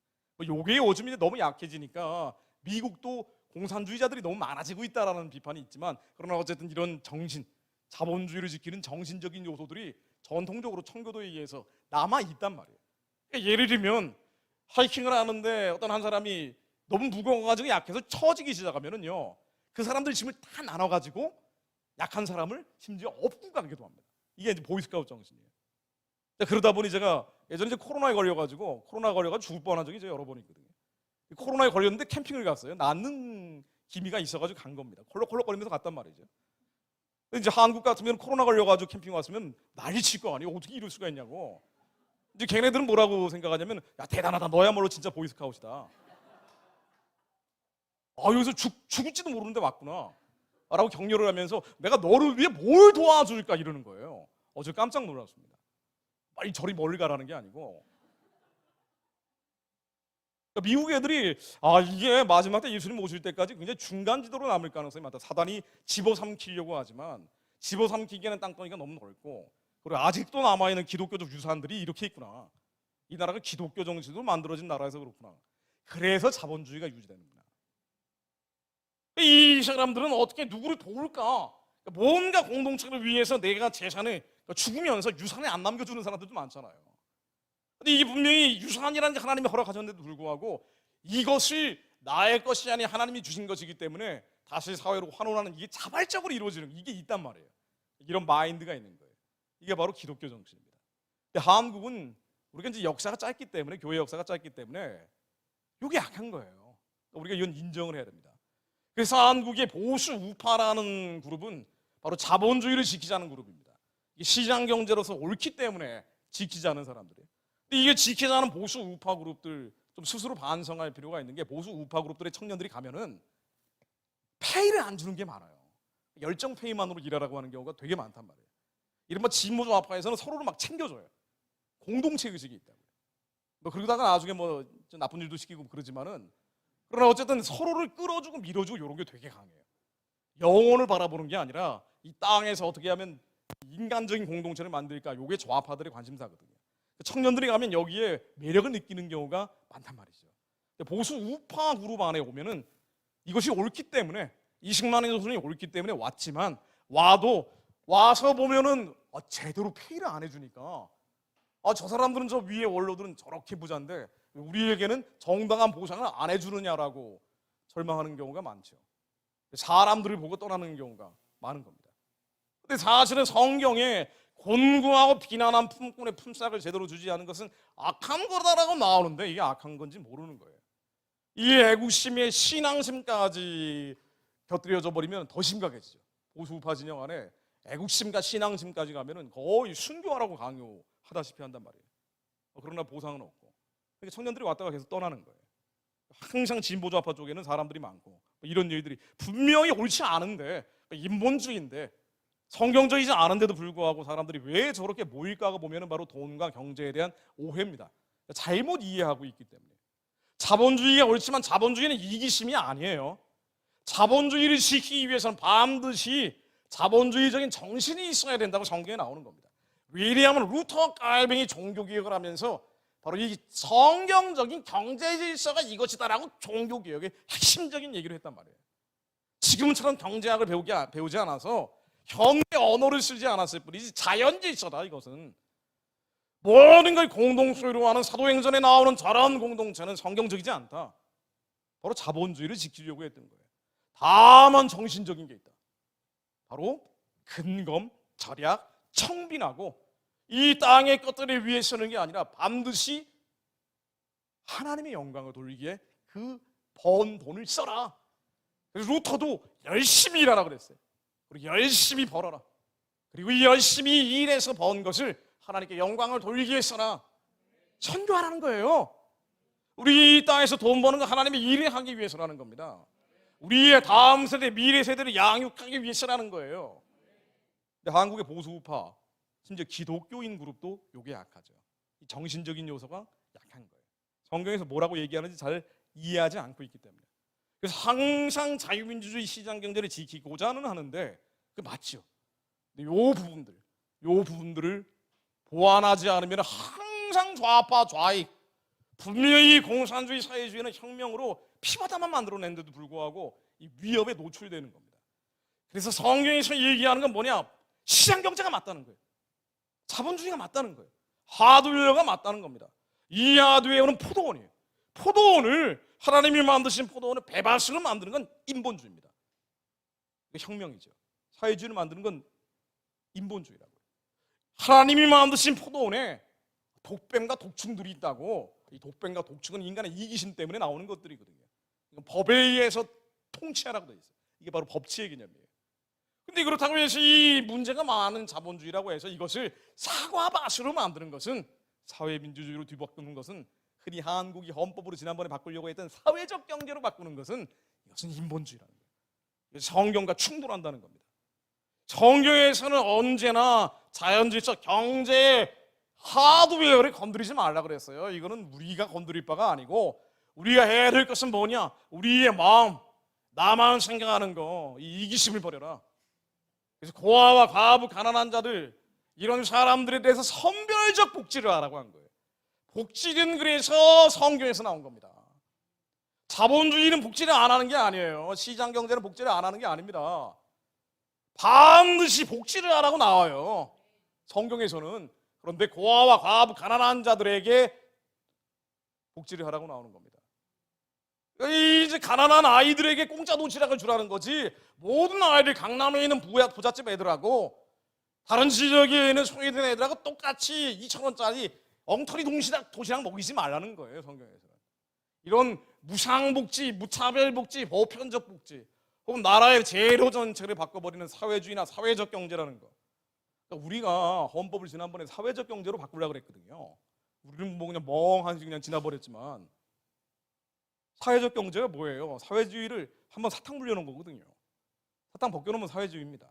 요게 요즘 이제 너무 약해지니까 미국도 공산주의자들이 너무 많아지고 있다라는 비판이 있지만, 그러나 어쨌든 이런 정신, 자본주의를 지키는 정신적인 요소들이 전통적으로 청교도에 의해서 남아 있단 말이에요. 그러니까 예를 들면 하이킹을 하는데 어떤 한 사람이 너무 무거워가지고 약해서 처지기 시작하면은요, 그 사람들 짐을 다 나눠가지고 약한 사람을 심지어 업고 가기도 합니다. 이게 이제 보이스카우트 정신이에요. 그러다 보니 제가 예전에 이제 코로나에 걸려가지고 죽을 뻔한 적이 이제 여러 번 있거든요. 코로나에 걸렸는데 캠핑을 갔어요. 낫는 기미가 있어가지고 간 겁니다. 콜록콜록거리면서 갔단 말이죠. 근데 이제 한국 같으면 코로나 걸려가지고 캠핑 왔으면 난리 칠 거 아니에요. 어떻게 이럴 수가 있냐고. 이제 걔네들은 뭐라고 생각하냐면, 야 대단하다, 너야말로 진짜 보이스카웃이다. 여기서 죽을지도 모르는데 왔구나 라고 격려를 하면서 내가 너를 위해 뭘 도와줄까 이러는 거예요. 저 깜짝 놀랐습니다. 빨리 저리 멀리 가라는 게 아니고, 그러니까 미국 애들이 이게 마지막 때 예수님 오실 때까지 굉장히 중간 지도로 남을 가능성이 많다. 사단이 집어삼키려고 하지만 집어삼키기에는 땅덩이가 너무 넓고, 그리고 아직도 남아있는 기독교적 유산들이 이렇게 있구나. 이 나라가 기독교 정신으로 만들어진 나라에서 그렇구나. 그래서 자본주의가 유지됩니다. 이 사람들은 어떻게 누구를 도울까? 뭔가 공동체를 위해서 내가 재산을 죽으면서 유산을 안 남겨주는 사람들도 많잖아요. 근데 이게 분명히 유산이라는 게 하나님이 허락하셨는데도 불구하고 이것이 나의 것이 아닌 하나님이 주신 것이기 때문에 다시 사회로 환원하는, 이게 자발적으로 이루어지는 이게 있단 말이에요. 이런 마인드가 있는 거예요. 이게 바로 기독교 정신입니다. 근데 한국은 우리가 이제 역사가 짧기 때문에, 교회 역사가 짧기 때문에 이게 약한 거예요. 우리가 이건 인정을 해야 됩니다. 그래서 한국의 보수 우파라는 그룹은 바로 자본주의를 지키자는 그룹입니다. 시장 경제로서 옳기 때문에 지키자는 사람들이에요. 근데 이게 지키자는 보수 우파 그룹들 좀 스스로 반성할 필요가 있는 게, 보수 우파 그룹들의 청년들이 가면은 페이를 안 주는 게 많아요. 열정 페이만으로 일하라고 하는 경우가 되게 많단 말이에요. 이른바 진보좌파에서는 서로를 막 챙겨줘요. 공동체 의식이 있다고요. 그러다가 나중에 뭐 나쁜 일도 시키고 그러지만은, 그러나 어쨌든 서로를 끌어주고 밀어주고 이런 게 되게 강해요. 영혼을 바라보는 게 아니라 이 땅에서 어떻게 하면 인간적인 공동체를 만들까, 이게 좌파들의 관심사거든요. 청년들이 가면 여기에 매력을 느끼는 경우가 많단 말이죠. 보수 우파 그룹 안에 오면은 이것이 옳기 때문에, 20만의 조선이 옳기 때문에 왔지만, 와서 보면은 제대로 페이를 안 해주니까, 저 사람들은 저 위에 원로들은 저렇게 부자인데 우리에게는 정당한 보상을 안 해주느냐라고 절망하는 경우가 많죠. 사람들을 보고 떠나는 경우가 많은 겁니다. 근데 사실은 성경에 곤고하고 비난한 품꾼의 품삯을 제대로 주지 않은 것은 악한 거다라고 나오는데, 이게 악한 건지 모르는 거예요. 이 애국심의 신앙심까지 곁들여져 버리면 더 심각해지죠. 보수 우파 진영 안에 애국심과 신앙심까지 가면은 거의 순교하라고 강요하다시피 한단 말이에요. 그러나 보상은 없고, 그러니까 청년들이 왔다가 계속 떠나는 거예요. 항상 진보좌파 쪽에는 사람들이 많고, 이런 일들이 분명히 옳지 않은데, 인본주의인데 성경적이지 않은데도 불구하고 사람들이 왜 저렇게 모일까가 보면은 바로 돈과 경제에 대한 오해입니다. 잘못 이해하고 있기 때문에. 자본주의가 옳지만 자본주의는 이기심이 아니에요. 자본주의를 지키기 위해서는 반드시 자본주의적인 정신이 있어야 된다고 성경에 나오는 겁니다. 위리엄 루터 깔뱅이 종교개혁을 하면서 바로 이 성경적인 경제 질서가 이것이다라고 종교개혁의 핵심적인 얘기를 했단 말이에요. 지금처럼 경제학을 배우지 않아서 경제 언어를 쓰지 않았을 뿐이지 자연 질서다. 이것은 모든 걸 공동소유로 하는 사도행전에 나오는 저런 공동체는 성경적이지 않다. 바로 자본주의를 지키려고 했던 거예요. 다만 정신적인 게 있다. 바로 근검, 절약, 청빈하고 이 땅의 것들을 위해 쓰는 게 아니라 반드시 하나님의 영광을 돌리기에 그 번 돈을 써라. 그래서 루터도 열심히 일하라 그랬어요. 그리고 열심히 벌어라. 그리고 이 열심히 일해서 번 것을 하나님께 영광을 돌리기 위해 써라. 선교하라는 거예요. 우리 이 땅에서 돈 버는 거 하나님의 일을 하기 위해서라는 겁니다. 우리의 다음 세대, 미래 세대를 양육하기 위해서라는 거예요. 근데 한국의 보수 우파, 심지어 기독교인 그룹도 이게 약하죠. 이 정신적인 요소가 약한 거예요. 성경에서 뭐라고 얘기하는지 잘 이해하지 않고 있기 때문에. 그래서 항상 자유민주주의 시장 경제를 지키고자는 하는데 그 맞죠. 근데 요 부분들을 보완하지 않으면 항상 좌파 좌익, 분명히 공산주의 사회주의는 혁명으로 피바다만 만들어낸데도 불구하고 이 위협에 노출되는 겁니다. 그래서 성경에서 얘기하는 건 뭐냐? 시장 경제가 맞다는 거예요. 자본주의가 맞다는 거예요. 하드웨어가 맞다는 겁니다. 이 하드웨어는 포도원이에요. 포도원을 하나님이 만드신 포도원을 배밭으로 만드는 건 인본주의입니다. 혁명이죠. 사회주의를 만드는 건 인본주의라고요. 하나님이 만드신 포도원에 독뱀과 독충들이 있다고. 이 독뱀과 독충은 인간의 이기심 때문에 나오는 것들이거든요. 법에 의해서 통치하라고 되어 있어요. 이게 바로 법치의 개념이에요. 근데 그렇다고 해서 이 문제가 많은 자본주의라고 해서 이것을 사과밭으로 만드는 것은, 사회민주주의로 뒤바꾸는 것은, 흔히 한국이 헌법으로 지난번에 바꾸려고 했던 사회적 경제로 바꾸는 것은, 이것은 인본주의라는 거예요. 성경과 충돌한다는 겁니다. 성경에서는 언제나 자연질서, 경제의 하드웨어를 건드리지 말라 그랬어요. 이거는 우리가 건드릴 바가 아니고, 우리가 해야 될 것은 뭐냐? 우리의 마음, 나만 생각하는 거, 이 이기심을 버려라. 그래서 고아와 과부, 가난한 자들, 이런 사람들에 대해서 선별적 복지를 하라고 한 거예요. 복지는 그래서 성경에서 나온 겁니다. 자본주의는 복지를 안 하는 게 아니에요. 시장 경제는 복지를 안 하는 게 아닙니다. 반드시 복지를 하라고 나와요, 성경에서는. 그런데 고아와 과부, 가난한 자들에게 복지를 하라고 나오는 겁니다. 이제 가난한 아이들에게 공짜 도시락을 주라는 거지, 모든 아이들, 강남에 있는 부잣집 애들하고 다른 지역에 있는 소외된 애들하고 똑같이 2,000원짜리 엉터리 도시락 먹이지 말라는 거예요, 성경에서는. 이런 무상복지, 무차별복지, 보편적 복지, 혹은 나라의 재료 전체를 바꿔버리는 사회주의나 사회적 경제라는 거. 그러니까 우리가 헌법을 지난번에 사회적 경제로 바꾸려고 그랬거든요. 우리는 뭐 그냥 멍하니 그냥 지나버렸지만, 사회적 경제가 뭐예요? 사회주의를 한번 사탕 불려놓은 거거든요. 사탕 벗겨놓으면 사회주의입니다.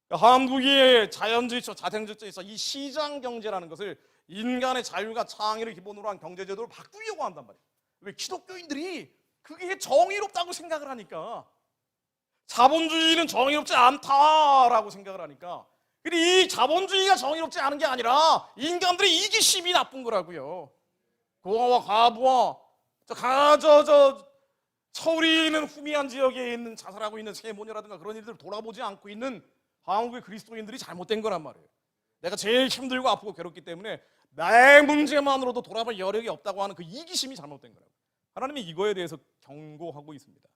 그러니까 한국의 자연질서, 자생질서에서 이 시장 경제라는 것을 인간의 자유가 창의를 기본으로 한 경제제도를 바꾸려고 한단 말이에요. 왜? 기독교인들이 그게 정의롭다고 생각을 하니까. 자본주의는 정의롭지 않다라고 생각을 하니까. 근데 이 자본주의가 정의롭지 않은 게 아니라 인간들의 이기심이 나쁜 거라고요. 고아와 과부와 서울에 있는 후미안 지역에 있는 자살하고 있는 세모녀라든가 그런 일들을 돌아보지 않고 있는 한국의 그리스도인들이 잘못된 거란 말이에요. 내가 제일 힘들고 아프고 괴롭기 때문에 내 문제만으로도 돌아볼 여력이 없다고 하는 그 이기심이 잘못된 거라고요. 하나님이 이거에 대해서 경고하고 있습니다.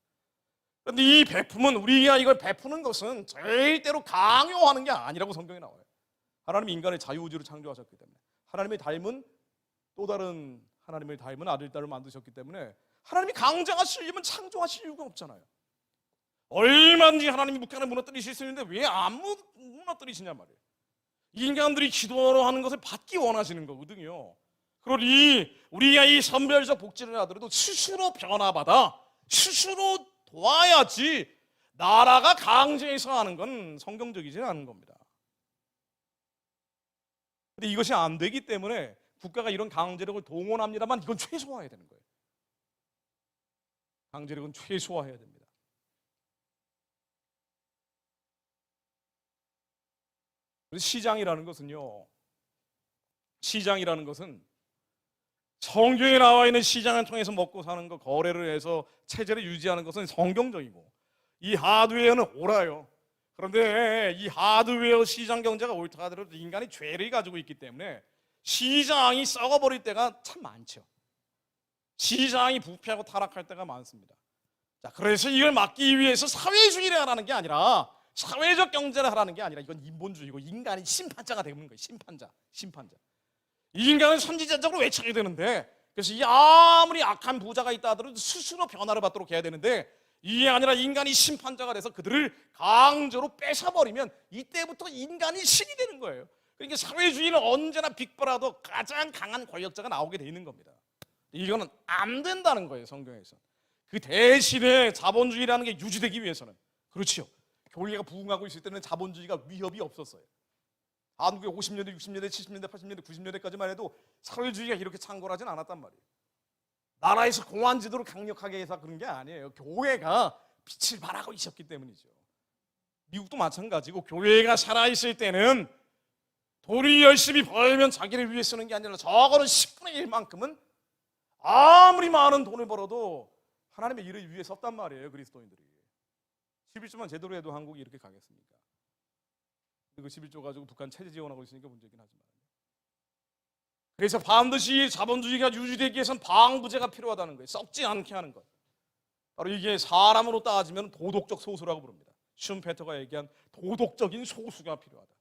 그런데 이 베품은, 우리가 이걸 베푸는 것은 절대로 강요하는 게 아니라고 성경에 나와요. 하나님이 인간의 자유의지로 창조하셨기 때문에, 하나님의 닮은 또 다른 하나님을 닮은 아들, 딸을 만드셨기 때문에 하나님이 강제하시려면 창조하실 이유가 없잖아요. 얼마든지 하나님이 북한을 무너뜨리실 수 있는데 왜 안 무너뜨리시냐 말이에요. 인간들이 기도로 하는 것을 받기 원하시는 거거든요. 그러니 우리가 이 선별적 복지를 하더라도 스스로 변화받아 스스로 도와야지, 나라가 강제해서 하는 건 성경적이지 않은 겁니다. 근데 이것이 안 되기 때문에 국가가 이런 강제력을 동원합니다만, 이건 최소화해야 되는 거예요. 강제력은 최소화해야 됩니다. 시장이라는 것은 성경에 나와 있는 시장을 통해서 먹고 사는 거, 거래를 해서 체제를 유지하는 것은 성경적이고, 이 하드웨어는 옳아요. 그런데 이 하드웨어 시장 경제가 옳다 하더라도 인간이 죄를 가지고 있기 때문에 시장이 썩어버릴 때가 참 많죠. 시장이 부패하고 타락할 때가 많습니다. 자, 그래서 이걸 막기 위해서 사회주의를 하라는 게 아니라, 사회적 경제를 하라는 게 아니라, 이건 인본주의고 인간이 심판자가 되는 거예요. 심판자. 이 인간은 선지자적으로 외쳐야 되는데, 그래서 이 아무리 악한 부자가 있다 하더라도 스스로 변화를 받도록 해야 되는데, 이게 아니라 인간이 심판자가 돼서 그들을 강제로 뺏어버리면 이때부터 인간이 신이 되는 거예요. 그러니까 사회주의는 언제나 빅브라더, 가장 강한 권력자가 나오게 돼 있는 겁니다. 이거는 안 된다는 거예요, 성경에서. 그 대신에 자본주의라는 게 유지되기 위해서는, 그렇죠, 교회가 부흥하고 있을 때는 자본주의가 위협이 없었어요. 한국의 50년대, 60년대, 70년대, 80년대, 90년대까지만 해도 사회주의가 이렇게 창궐하진 않았단 말이에요. 나라에서 공안 지도를 강력하게 해서 그런 게 아니에요. 교회가 빛을 발하고 있었기 때문이죠. 미국도 마찬가지고, 교회가 살아있을 때는 돈이 열심히 벌면 자기를 위해 쓰는 게 아니라 적어도 10분의 1만큼은 아무리 많은 돈을 벌어도 하나님의 일을 위해 썼단 말이에요, 그리스도인들이. 11조만 제대로 해도 한국이 이렇게 가겠습니까? 그 11조 가지고 북한 체제 지원하고 있으니까 문제긴 하지만, 그래서 반드시 자본주의가 유지되기 위해서는 방부제가 필요하다는 거예요. 썩지 않게 하는 것. 바로 이게 사람으로 따지면 도덕적 소수라고 부릅니다. 슈페터가 얘기한 도덕적인 소수가 필요하다.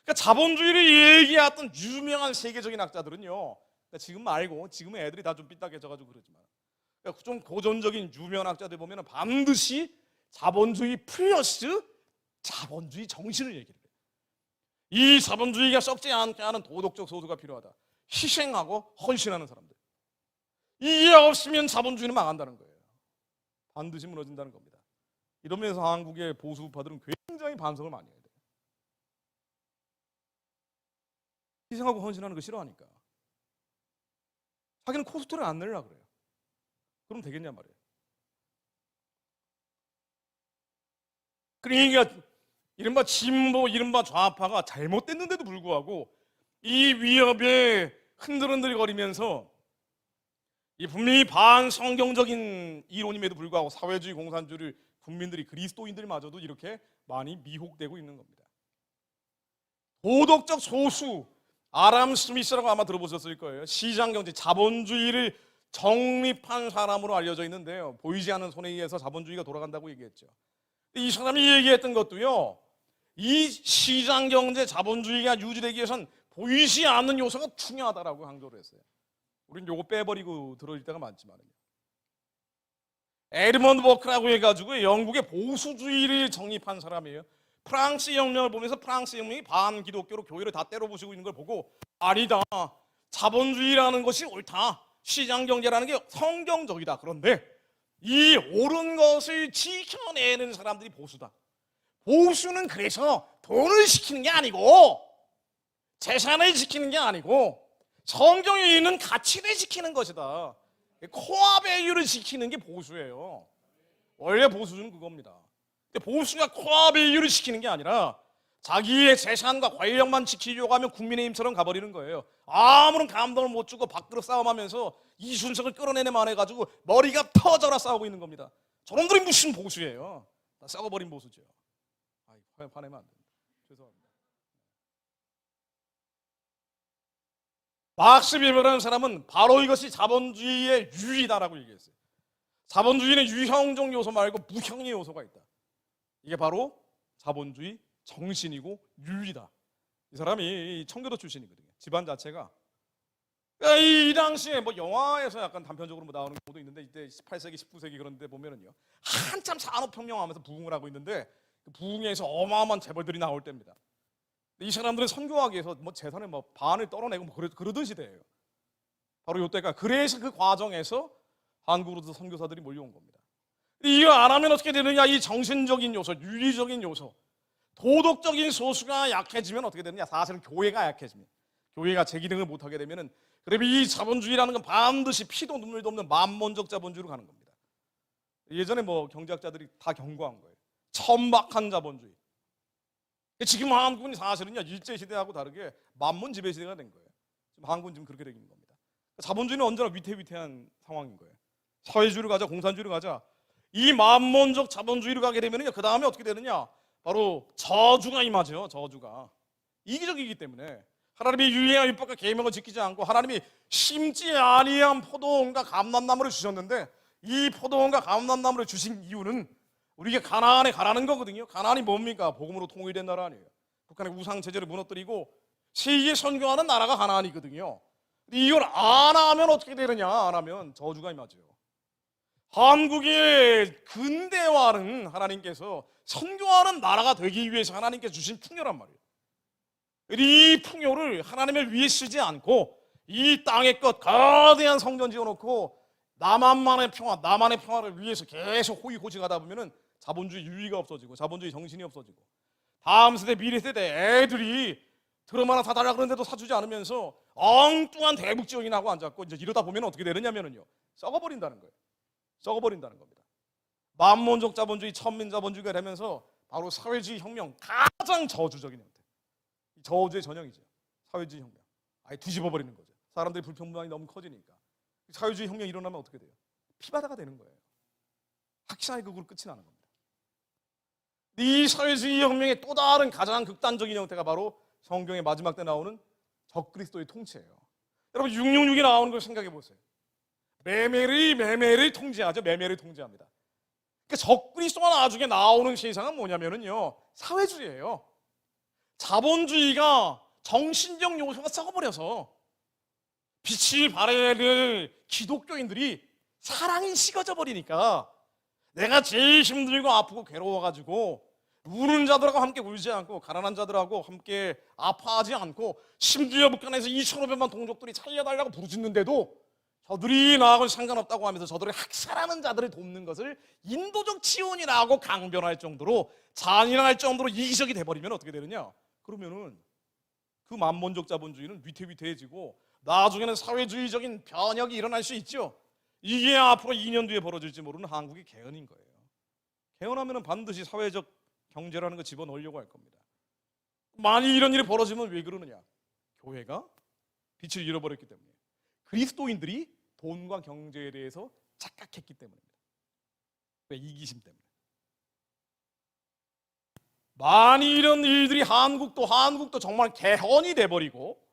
그러니까 자본주의를 얘기했던 유명한 세계적인 학자들은요. 그러니까 지금 말고 지금은 애들이 다 좀 삐딱해져가지고 그러지만 그러니까 좀 고전적인 유명한 학자들 보면 반드시 자본주의 플러스 자본주의 정신을 얘기를 해요. 이 자본주의가 썩지 않게 하는 도덕적 소수가 필요하다. 희생하고 헌신하는 사람들. 이게 없으면 자본주의는 망한다는 거예요. 반드시 무너진다는 겁니다. 이러면서 한국의 보수파들은 굉장히 반성을 많이 해야 돼요. 희생하고 헌신하는 거 싫어하니까. 자기는 코스트를 안 내려고 그래요. 그럼 되겠냐 말이에요. 그러니까 이른바 진보, 이른바 좌파가 잘못됐는데도 불구하고 이 위협에 흔들흔들거리면서 이 분명히 반성경적인 이론임에도 불구하고 사회주의 공산주의를 국민들이 그리스도인들마저도 이렇게 많이 미혹되고 있는 겁니다. 도덕적 소수, 아람 스미스라고 아마 들어보셨을 거예요. 시장경제, 자본주의를 정립한 사람으로 알려져 있는데요. 보이지 않는 손에 의해서 자본주의가 돌아간다고 얘기했죠. 이 사람이 얘기했던 것도요. 이 시장경제, 자본주의가 유지되기 위해서는 보이지 않는 요소가 중요하다라고 강조를 했어요. 우리는 요거 빼버리고 들어올 때가 많지만요. 에드먼드 버크라고 해가지고 영국의 보수주의를 정립한 사람이에요. 프랑스 혁명을 보면서 프랑스 혁명이 반기독교로 교회를 다 때려부수고 있는 걸 보고 아니다. 자본주의라는 것이 옳다. 시장경제라는 게 성경적이다. 그런데 이 옳은 것을 지켜내는 사람들이 보수다. 보수는 그래서 돈을 지키는 게 아니고 재산을 지키는 게 아니고 성경에 있는 가치를 지키는 것이다. 코어 밸류를 지키는 게 보수예요. 원래 보수는 그겁니다. 근데 보수가 코어 밸류를 지키는 게 아니라 자기의 재산과 권력만 지키려고 하면 국민의힘처럼 가버리는 거예요. 아무런 감동을 못 주고 밖으로 싸움하면서 이준석을 끌어내내만 해가지고 머리가 터져라 싸우고 있는 겁니다. 저놈들이 무슨 보수예요? 다 썩어버린 보수죠. 화내면 안 됩니다. 죄송합니다. 막스 베버라는 사람은 바로 이것이 자본주의의 유의다라고 얘기했어요. 자본주의는 유형적 요소 말고 무형의 요소가 있다. 이게 바로 자본주의 정신이고 유의다. 이 사람이 청교도 출신이거든요. 집안 자체가 이 당시에 뭐 영화에서 약간 단편적으로 뭐 나오는 경우도 있는데 이때 18세기, 19세기 그런 데 보면은요 한참 산업혁명하면서 부흥을 하고 있는데 그 부흥에서 어마어마한 재벌들이 나올 때입니다. 이 사람들은 선교하기 위해서 뭐 재산의 뭐 반을 떨어내고 뭐 그러던 시대예요. 바로 이때가 그래서 그 과정에서 한국으로도 선교사들이 몰려온 겁니다. 이거 안 하면 어떻게 되느냐? 이 정신적인 요소, 윤리적인 요소, 도덕적인 소수가 약해지면 어떻게 되느냐? 사실은 교회가 약해집니다. 교회가 제 기능을 못하게 되면은 그러면 이 자본주의라는 건 반드시 피도 눈물도 없는 만몬적 자본주의로 가는 겁니다. 예전에 뭐 경제학자들이 다 경고한 거예요. 천박한 자본주의. 지금 한국은 사실은요 일제시대하고 다르게 만몬 지배시대가 된 거예요. 지금 한국은 지금 그렇게 되는 겁니다. 자본주의는 언제나 위태위태한 상황인 거예요. 사회주의로 가자, 공산주의로 가자. 이 만몬적 자본주의로 가게 되면요 그 다음에 어떻게 되느냐? 바로 저주가 임하죠. 저주가 이기적이기 때문에 하나님이 유예와 율법과 계명을 지키지 않고 하나님이 심지 아니한 포도원과 감람나무를 주셨는데 이 포도원과 감람나무를 주신 이유는 우리가 가나안에 가라는 거거든요. 가나안이 뭡니까? 복음으로 통일된 나라 아니에요. 북한의 우상 체제를 무너뜨리고 세계 선교하는 나라가 가나안이거든요. 이걸 안 하면 어떻게 되느냐? 안 하면 저주가 임하죠. 한국의 근대화는 하나님께서 선교하는 나라가 되기 위해서 하나님께서 주신 풍요란 말이에요. 이 풍요를 하나님을 위해 쓰지 않고 이 땅의 것 거대한 성전 지어놓고 나만의 평화, 나만의 평화를 위해서 계속 호의호식하다 보면은 자본주의 유의가 없어지고 자본주의 정신이 없어지고 다음 세대, 미래 세대 애들이 드럼 하나 사달라 그러는데도 사주지 않으면서 엉뚱한 대북지원이나고 앉았고 이제 이러다 보면 어떻게 되느냐면요 썩어버린다는 거예요. 썩어버린다는 겁니다. 만몬적 자본주의, 천민 자본주의가 되면서 바로 사회주의 혁명 가장 저주적인 형태. 저주의 전형이죠. 사회주의 혁명. 아예 뒤집어버리는 거죠. 사람들의 불평등이 너무 커지니까. 사회주의 혁명이 일어나면 어떻게 돼요? 피바다가 되는 거예요. 확실하게 그걸로 끝이 나는 겁니다. 이 사회주의 혁명의 또 다른 가장 극단적인 형태가 바로 성경의 마지막 때 나오는 적그리스도의 통치예요. 여러분 666이 나오는 걸 생각해 보세요. 매매를 통제하죠. 매매를 통제합니다. 그러니까 적그리스도가 나중에 나오는 세상은 뭐냐면요, 사회주의예요. 자본주의가 정신적 요소가 썩어버려서 빛을 발해야 될 기독교인들이 사랑이 식어져 버리니까 내가 제일 힘들고 아프고 괴로워가지고 우는 자들하고 함께 울지 않고 가난한 자들하고 함께 아파하지 않고 심지어 북한에서 2,500만 동족들이 살려달라고 부르짖는데도 저들이 나하고는 상관없다고 하면서 저들을 학살하는 자들을 돕는 것을 인도적 치운이라고 강변할 정도로 잔인할 정도로 이기적이 돼버리면 어떻게 되느냐? 그러면은 그 만몬적 자본주의는 위태위태해지고 나중에는 사회주의적인 변혁이 일어날 수 있죠. 이게 앞으로 2년 뒤에 벌어질지 모르는 한국의 개헌인 거예요. 개헌하면 반드시 사회적 경제라는 거 집어넣으려고 할 겁니다. 만일 이런 일이 벌어지면 왜 그러느냐? 교회가 빛을 잃어버렸기 때문에, 그리스도인들이 돈과 경제에 대해서 착각했기 때문입니다. 왜? 이기심 때문에. 만일 이런 일들이 한국도 정말 개헌이 돼버리고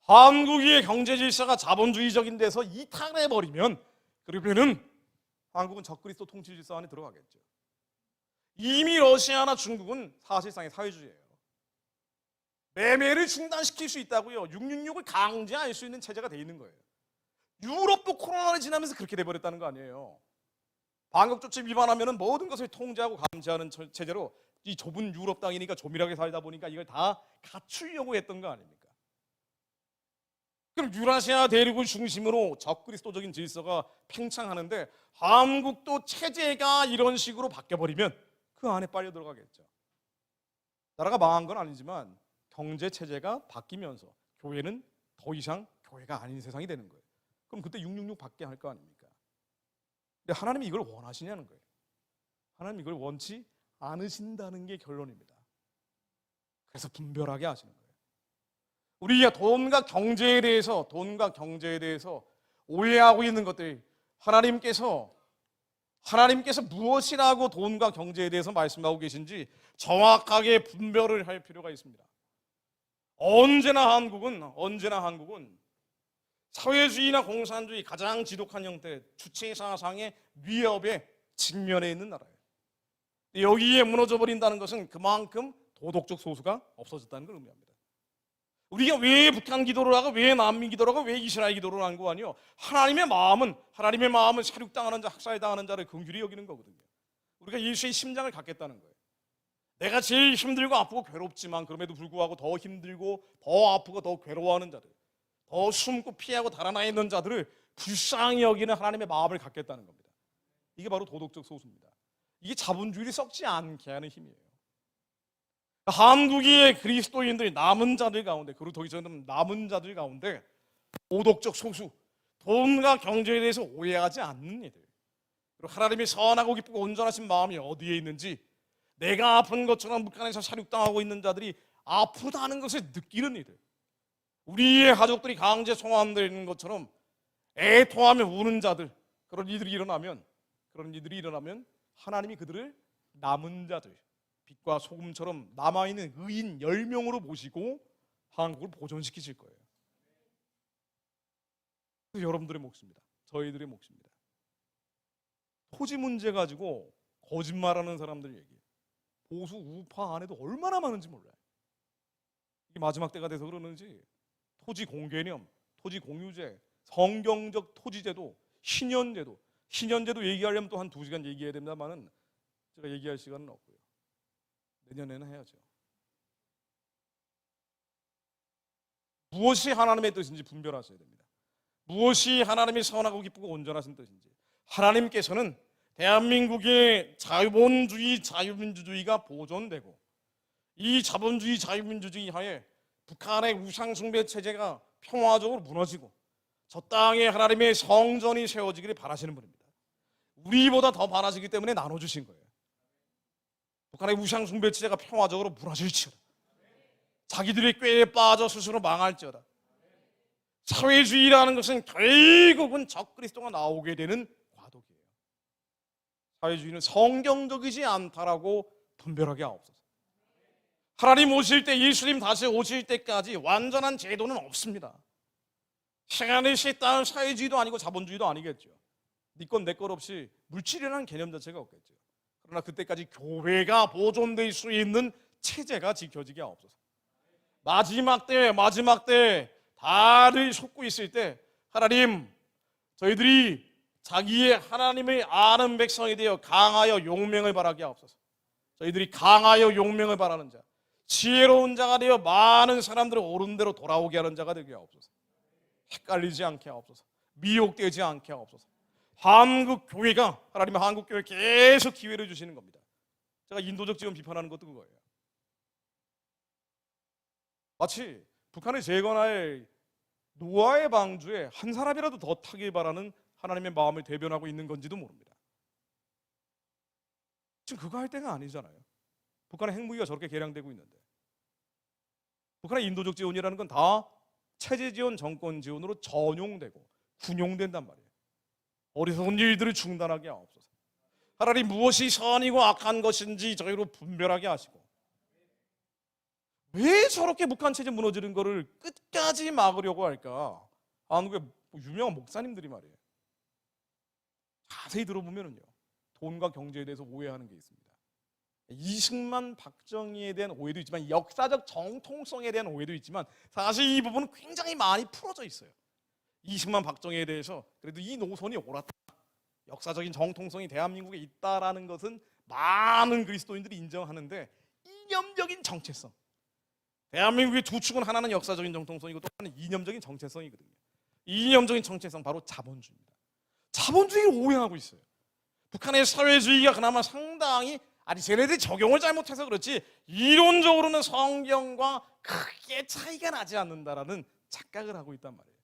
한국의 경제 질서가 자본주의적인 데서 이탈해버리면, 그러면은 한국은 적그리스도 통치 질서 안에 들어가겠죠. 이미 러시아나 중국은 사실상의 사회주의예요. 매매를 중단시킬 수 있다고요. 666을 강제할 수 있는 체제가 돼 있는 거예요. 유럽도 코로나를 지나면서 그렇게 돼버렸다는 거 아니에요. 방역 조치 위반하면 모든 것을 통제하고 감시하는 체제로 이 좁은 유럽 땅이니까 조밀하게 살다 보니까 이걸 다 갖추려고 했던 거 아닙니까? 그럼 유라시아 대륙을 중심으로 적그리스도적인 질서가 팽창하는데 한국도 체제가 이런 식으로 바뀌어버리면 그 안에 빨려 들어가겠죠. 나라가 망한 건 아니지만 경제 체제가 바뀌면서 교회는 더 이상 교회가 아닌 세상이 되는 거예요. 그럼 그때 666 받게 할 거 아닙니까? 근데 하나님이 이걸 원하시냐는 거예요. 하나님이 이걸 원치 않으신다는 게 결론입니다. 그래서 분별하게 하시는 거예요. 우리가 돈과 경제에 대해서 오해하고 있는 것들, 하나님께서 무엇이라고 돈과 경제에 대해서 말씀하고 계신지 정확하게 분별을 할 필요가 있습니다. 언제나 한국은 사회주의나 공산주의 가장 지독한 형태 주체사상의 위협에 직면해 있는 나라예요. 여기에 무너져버린다는 것은 그만큼 도덕적 소수가 없어졌다는 걸 의미합니다. 우리가 왜 북한 기도를 하고 왜 난민 기도를 하고 왜 이스라엘 기도를 하는 거 아니요? 하나님의 마음은 사륙당하는 자, 학살당하는 자를 긍휼히 여기는 거거든요. 우리가 예수의 심장을 갖겠다는 거예요. 내가 제일 힘들고 아프고 괴롭지만 그럼에도 불구하고 더 힘들고 더 아프고 더 괴로워하는 자들, 더 숨고 피하고 달아나 있는 자들을 불쌍히 여기는 하나님의 마음을 갖겠다는 겁니다. 이게 바로 도덕적 소수입니다. 이게 자본주의를 썩지 않게 하는 힘이에요. 한국의 그리스도인들 남은 자들 가운데, 그리고 더 이상은 남은 자들 가운데 도덕적 소수, 돈과 경제에 대해서 오해하지 않는 이들, 그리고 하나님이 선하고 기쁘고 온전하신 마음이 어디에 있는지, 내가 아픈 것처럼 북한에서 사륙당하고 있는 자들이 아프다는 것을 느끼는 이들, 우리의 가족들이 강제 송환되는 것처럼 애통하며 우는 자들, 그런 이들이 일어나면 하나님이 그들을 남은 자들, 빛과 소금처럼 남아있는 의인 10명으로 모시고 한국을 보존시키실 거예요. 여러분들의 몫입니다. 저희들의 몫입니다. 토지 문제 가지고 거짓말하는 사람들 얘기예요. 보수 우파 안에도 얼마나 많은지 몰라요. 이게 마지막 때가 돼서 그러는지 토지 공개념, 토지 공유제, 성경적 토지제도, 신현제도 얘기하려면 또 한 2시간 얘기해야 됩니다만은 제가 얘기할 시간은 없고요. 내년에는 해야죠. 무엇이 하나님의 뜻인지 분별하셔야 됩니다. 무엇이 하나님이 선하고 기쁘고 온전하신 뜻인지. 하나님께서는 대한민국의 자본주의, 자유민주주의가 보존되고 이 자본주의, 자유민주주의 하에 북한의 우상숭배 체제가 평화적으로 무너지고 저 땅에 하나님의 성전이 세워지기를 바라시는 분입니다. 우리보다 더 바라시기 때문에 나눠주신 거예요. 북한의 우상숭배 체제가 평화적으로 무너질지어다. 자기들의 꾀에 빠져 스스로 망할지어다. 사회주의라는 것은 결국은 적그리스도가 나오게 되는 과도기예요. 사회주의는 성경적이지 않다라고 분별하게 하옵소서. 하나님 오실 때, 예수님 다시 오실 때까지 완전한 제도는 없습니다. 하나님이 따른 사회주의도 아니고 자본주의도 아니겠죠. 네 건 내 것 없이 물질이라는 개념 자체가 없겠죠. 그러나 그때까지 교회가 보존될 수 있는 체제가 지켜지게 하옵소서. 마지막 때 다들 속고 있을 때 하나님, 저희들이 자기의 하나님의 아는 백성이 되어 강하여 용맹을 바라게 하옵소서. 저희들이 강하여 용맹을 바라는 자, 지혜로운 자가 되어 많은 사람들을 옳은 대로 돌아오게 하는 자가 되게 하옵소서. 헷갈리지 않게 하옵소서. 미혹되지 않게 하옵소서. 한국 교회가, 하나님의 한국 교회에 계속 기회를 주시는 겁니다. 제가 인도적 지원 비판하는 것도 그거예요. 마치 북한을 재건할 노아의 방주에 한 사람이라도 더 타길 바라는 하나님의 마음을 대변하고 있는 건지도 모릅니다. 지금 그거 할 때가 아니잖아요. 북한의 핵무기가 저렇게 개량되고 있는데, 북한의 인도적 지원이라는 건 다 체제 지원, 정권 지원으로 전용되고 군용된단 말이에요. 어리석은 일들을 중단하게 하옵소서. 하나님, 무엇이 선이고 악한 것인지 저희로 분별하게 하시고, 왜 저렇게 북한 체제 무너지는 거를 끝까지 막으려고 할까? 한국의 유명한 목사님들이 말이에요. 자세히 들어보면요, 돈과 경제에 대해서 오해하는 게 있습니다. 이승만, 박정희에 대한 오해도 있지만, 역사적 정통성에 대한 오해도 있지만, 사실 이 부분은 굉장히 많이 풀어져 있어요. 이승만, 박정희에 대해서 그래도 이 노선이 옳았다, 역사적인 정통성이 대한민국에 있다라는 것은 많은 그리스도인들이 인정하는데, 이념적인 정체성, 대한민국의 두 축은 하나는 역사적인 정통성이고 또 하나는 이념적인 정체성이거든요. 이념적인 정체성, 바로 자본주의입니다. 자본주의를 오해하고 있어요. 북한의 사회주의가 그나마 상당히, 아니 쟤네들이 적용을 잘못해서 그렇지 이론적으로는 성경과 크게 차이가 나지 않는다라는 착각을 하고 있단 말이에요.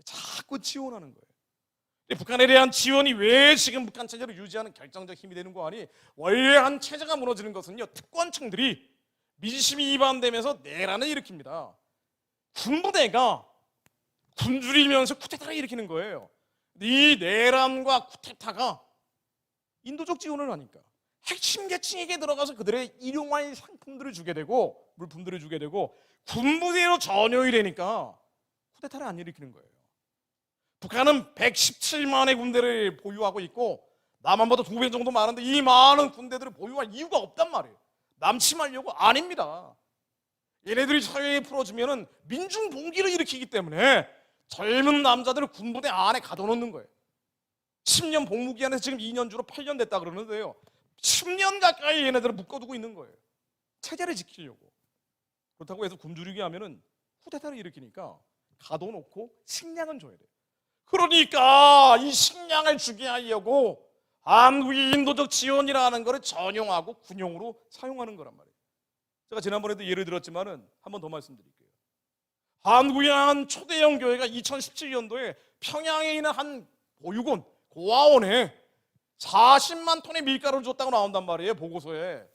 자꾸 지원하는 거예요. 북한에 대한 지원이 왜 지금 북한 체제를 유지하는 결정적 힘이 되는 거 아니? 원래 한 체제가 무너지는 것은요, 특권층들이 민심이 이반되면서 내란을 일으킵니다. 군부대가 굶주리면서 쿠데타를 일으키는 거예요. 이 내란과 쿠데타가 인도적 지원을 하니까 핵심 계층에게 들어가서 그들의 일용할 상품들을 주게 되고 물품들을 주게 되고 군부대로 전용이 되니까 쿠데타를 안 일으키는 거예요. 북한은 117만의 군대를 보유하고 있고 남한보다 2배 정도 많은데 이 많은 군대들을 보유할 이유가 없단 말이에요. 남침하려고? 아닙니다. 얘네들이 사회에 풀어주면은 민중 봉기를 일으키기 때문에 젊은 남자들을 군부대 안에 가둬놓는 거예요. 10년 복무기한에서 지금 2년 주로 8년 됐다 그러는데요, 10년 가까이 얘네들을 묶어두고 있는 거예요. 체제를 지키려고. 그렇다고 해서 굶주리게 하면은 쿠데타를 일으키니까 가둬놓고 식량은 줘야 돼요. 그러니까 이 식량을 주게 하려고 한국이 인도적 지원이라는 것을 전용하고 군용으로 사용하는 거란 말이에요. 제가 지난번에도 예를 들었지만은 한 번 더 말씀드릴게요. 한국의 한 초대형 교회가 2017년도에 평양에 있는 한 보육원, 고아원에 40만 톤의 밀가루를 줬다고 나온단 말이에요. 보고서에,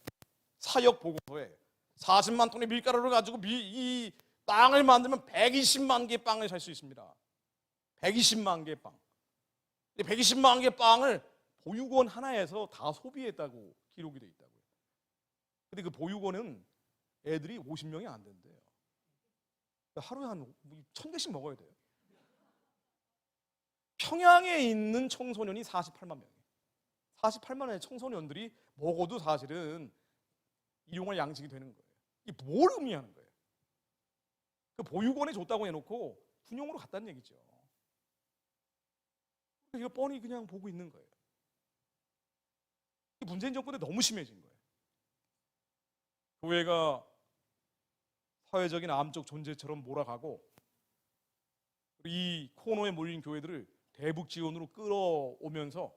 사역 보고서에 40만 톤의 밀가루를 가지고 이 빵을 만들면 120만 개의 빵을 살 수 있습니다. 120만 개의 빵. 120만 개의 빵을 보육원 하나에서 다 소비했다고 기록이 돼 있다고요. 근데 그 보육원은 애들이 50명이 안 된대요. 하루에 한 1000개씩 먹어야 돼요. 평양에 있는 청소년이 48만 명이에요. 48만의 청소년들이 먹어도 사실은 일용할 양식이 되는 거예요. 이게 뭘 의미하는 거예요? 그 보육원에 줬다고 해놓고 군용으로 갔다는 얘기죠. 이거 뻔히 그냥 보고 있는 거예요. 문재인 정권에 너무 심해진 거예요. 교회가 사회적인 암적 존재처럼 몰아가고 이 코너에 몰린 교회들을 대북 지원으로 끌어오면서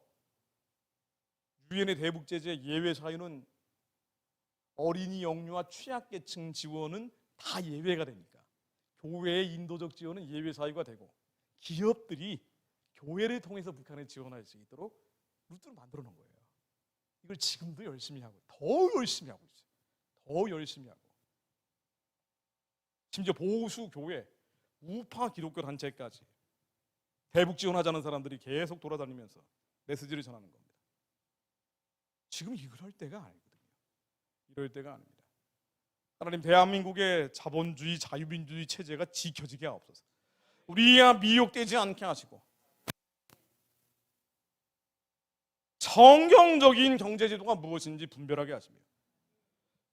유엔의 대북 제재 예외 사유는 어린이 영유아 취약계층 지원은 다 예외가 되니까 교회의 인도적 지원은 예외 사유가 되고 기업들이 교회를 통해서 북한에 지원할 수 있도록 루트를 만들어 놓은 거예요. 이걸 지금도 열심히 하고 더 열심히 하고 있어요. 더 열심히 하고 심지어 보수 교회, 우파 기독교 단체까지 대북 지원하자는 사람들이 계속 돌아다니면서 메시지를 전하는 겁니다. 지금 이럴 때가 아니거든요. 이럴 때가 아닙니다. 하나님, 대한민국의 자본주의, 자유민주주의 체제가 지켜지게 하옵소서. 우리가 미혹되지 않게 하시고 성경적인 경제제도가 무엇인지 분별하게 하시며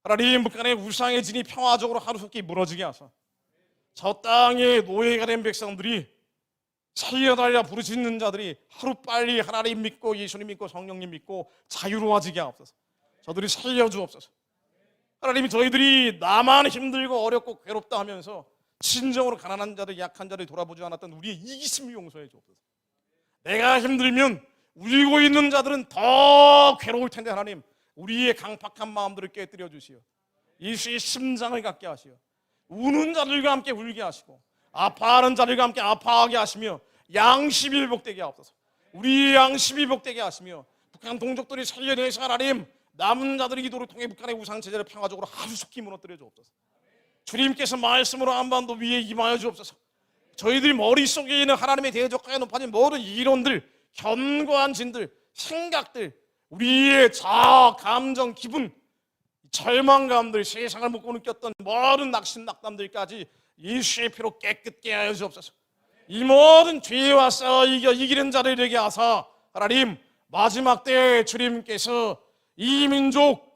하나님 북한의 우상의 진이 평화적으로 하루속히 무너지게 하사 저 땅에 노예가 된 백성들이 살려달라 부르짖는 자들이 하루빨리 하나님 믿고 예수님 믿고 성령님 믿고 자유로워지게 하옵소서. 저들이 살려주옵소서. 하나님이 저희들이 나만 힘들고 어렵고 괴롭다 하면서 진정으로 가난한 자들 약한 자들 돌아보지 않았던 우리의 이기심을 용서해 주옵소서. 내가 힘들면 울고 있는 자들은 더 괴로울 텐데 하나님 우리의 강팍한 마음들을 깨뜨려 주시어 예수의 심장을 갖게 하시어 우는 자들과 함께 울게 하시고 아파하는 자들과 함께 아파하게 하시며 양심이 회복되게 하옵소서. 우리의 양심이 회복되게 하시며 북한 동족들이 살려내서 하나님 남은 자들의 기도를 통해 북한의 우상체제를 평화적으로 하루속히 무너뜨려 주옵소서. 주님께서 말씀으로 한반도 위에 임하여 주옵소서. 저희들이 머릿속에 있는 하나님의 대적하에 높아진 모든 이론들 견고한 진들 생각들 우리의 자아 감정 기분 절망감들 세상을 묻고 느꼈던 모든 낙심 낙담들까지 예수의 피로 깨끗게 하여 주옵소서. 이 모든 죄와 싸워 이기는 자를 되게 하사 하나님 마지막 때에 주님께서 이 민족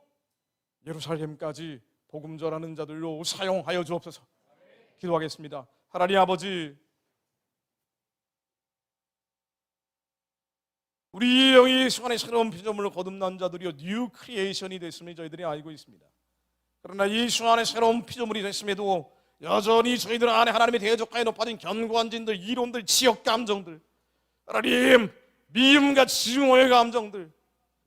예루살렘까지 복음 전하는 자들로 사용하여 주옵소서. 기도하겠습니다. 하나님 아버지, 우리 영이 순간에 새로운 피조물로 거듭난 자들이요 뉴 크리에이션이 됐음을 저희들이 알고 있습니다. 그러나 이 순간에 새로운 피조물이 됐음에도 여전히 저희들 안에 하나님의 대적하에 높아진 견고한 진들, 이론들, 지역 감정들, 하나님 미움과 증오의 감정들,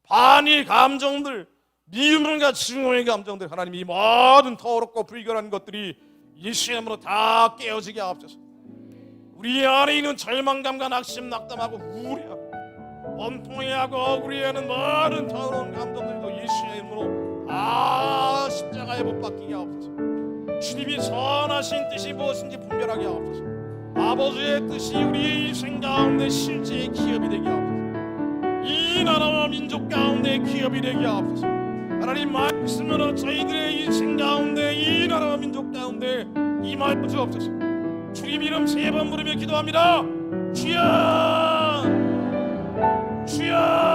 반일 감정들, 미움과 증오의 감정들, 하나님 이 모든 더럽고 불결한 것들이 예수의 이름으로 다 깨어지게 하옵소서. 우리 안에 있는 절망감과 낙심, 낙담하고 우울해하고 원통해하고 억울해하는 모든 더러운 감정들도 예수의 이름으로 다 십자가에 못 박히게 하옵소서. 주님이 선하신 뜻이 무엇인지 분별하게 하옵소서. 아버지의 뜻이 우리의 인생 가운데 실제의 기업이 되게 하옵소서. 이 나라와 민족 가운데 기업이 되게 하옵소서. 하나님 말씀으로 저희들의 인생 가운데 이 나라와 민족 가운데 임하여 주옵소서. 주님 이름 3번 부르며 기도합니다. 주여, 주여.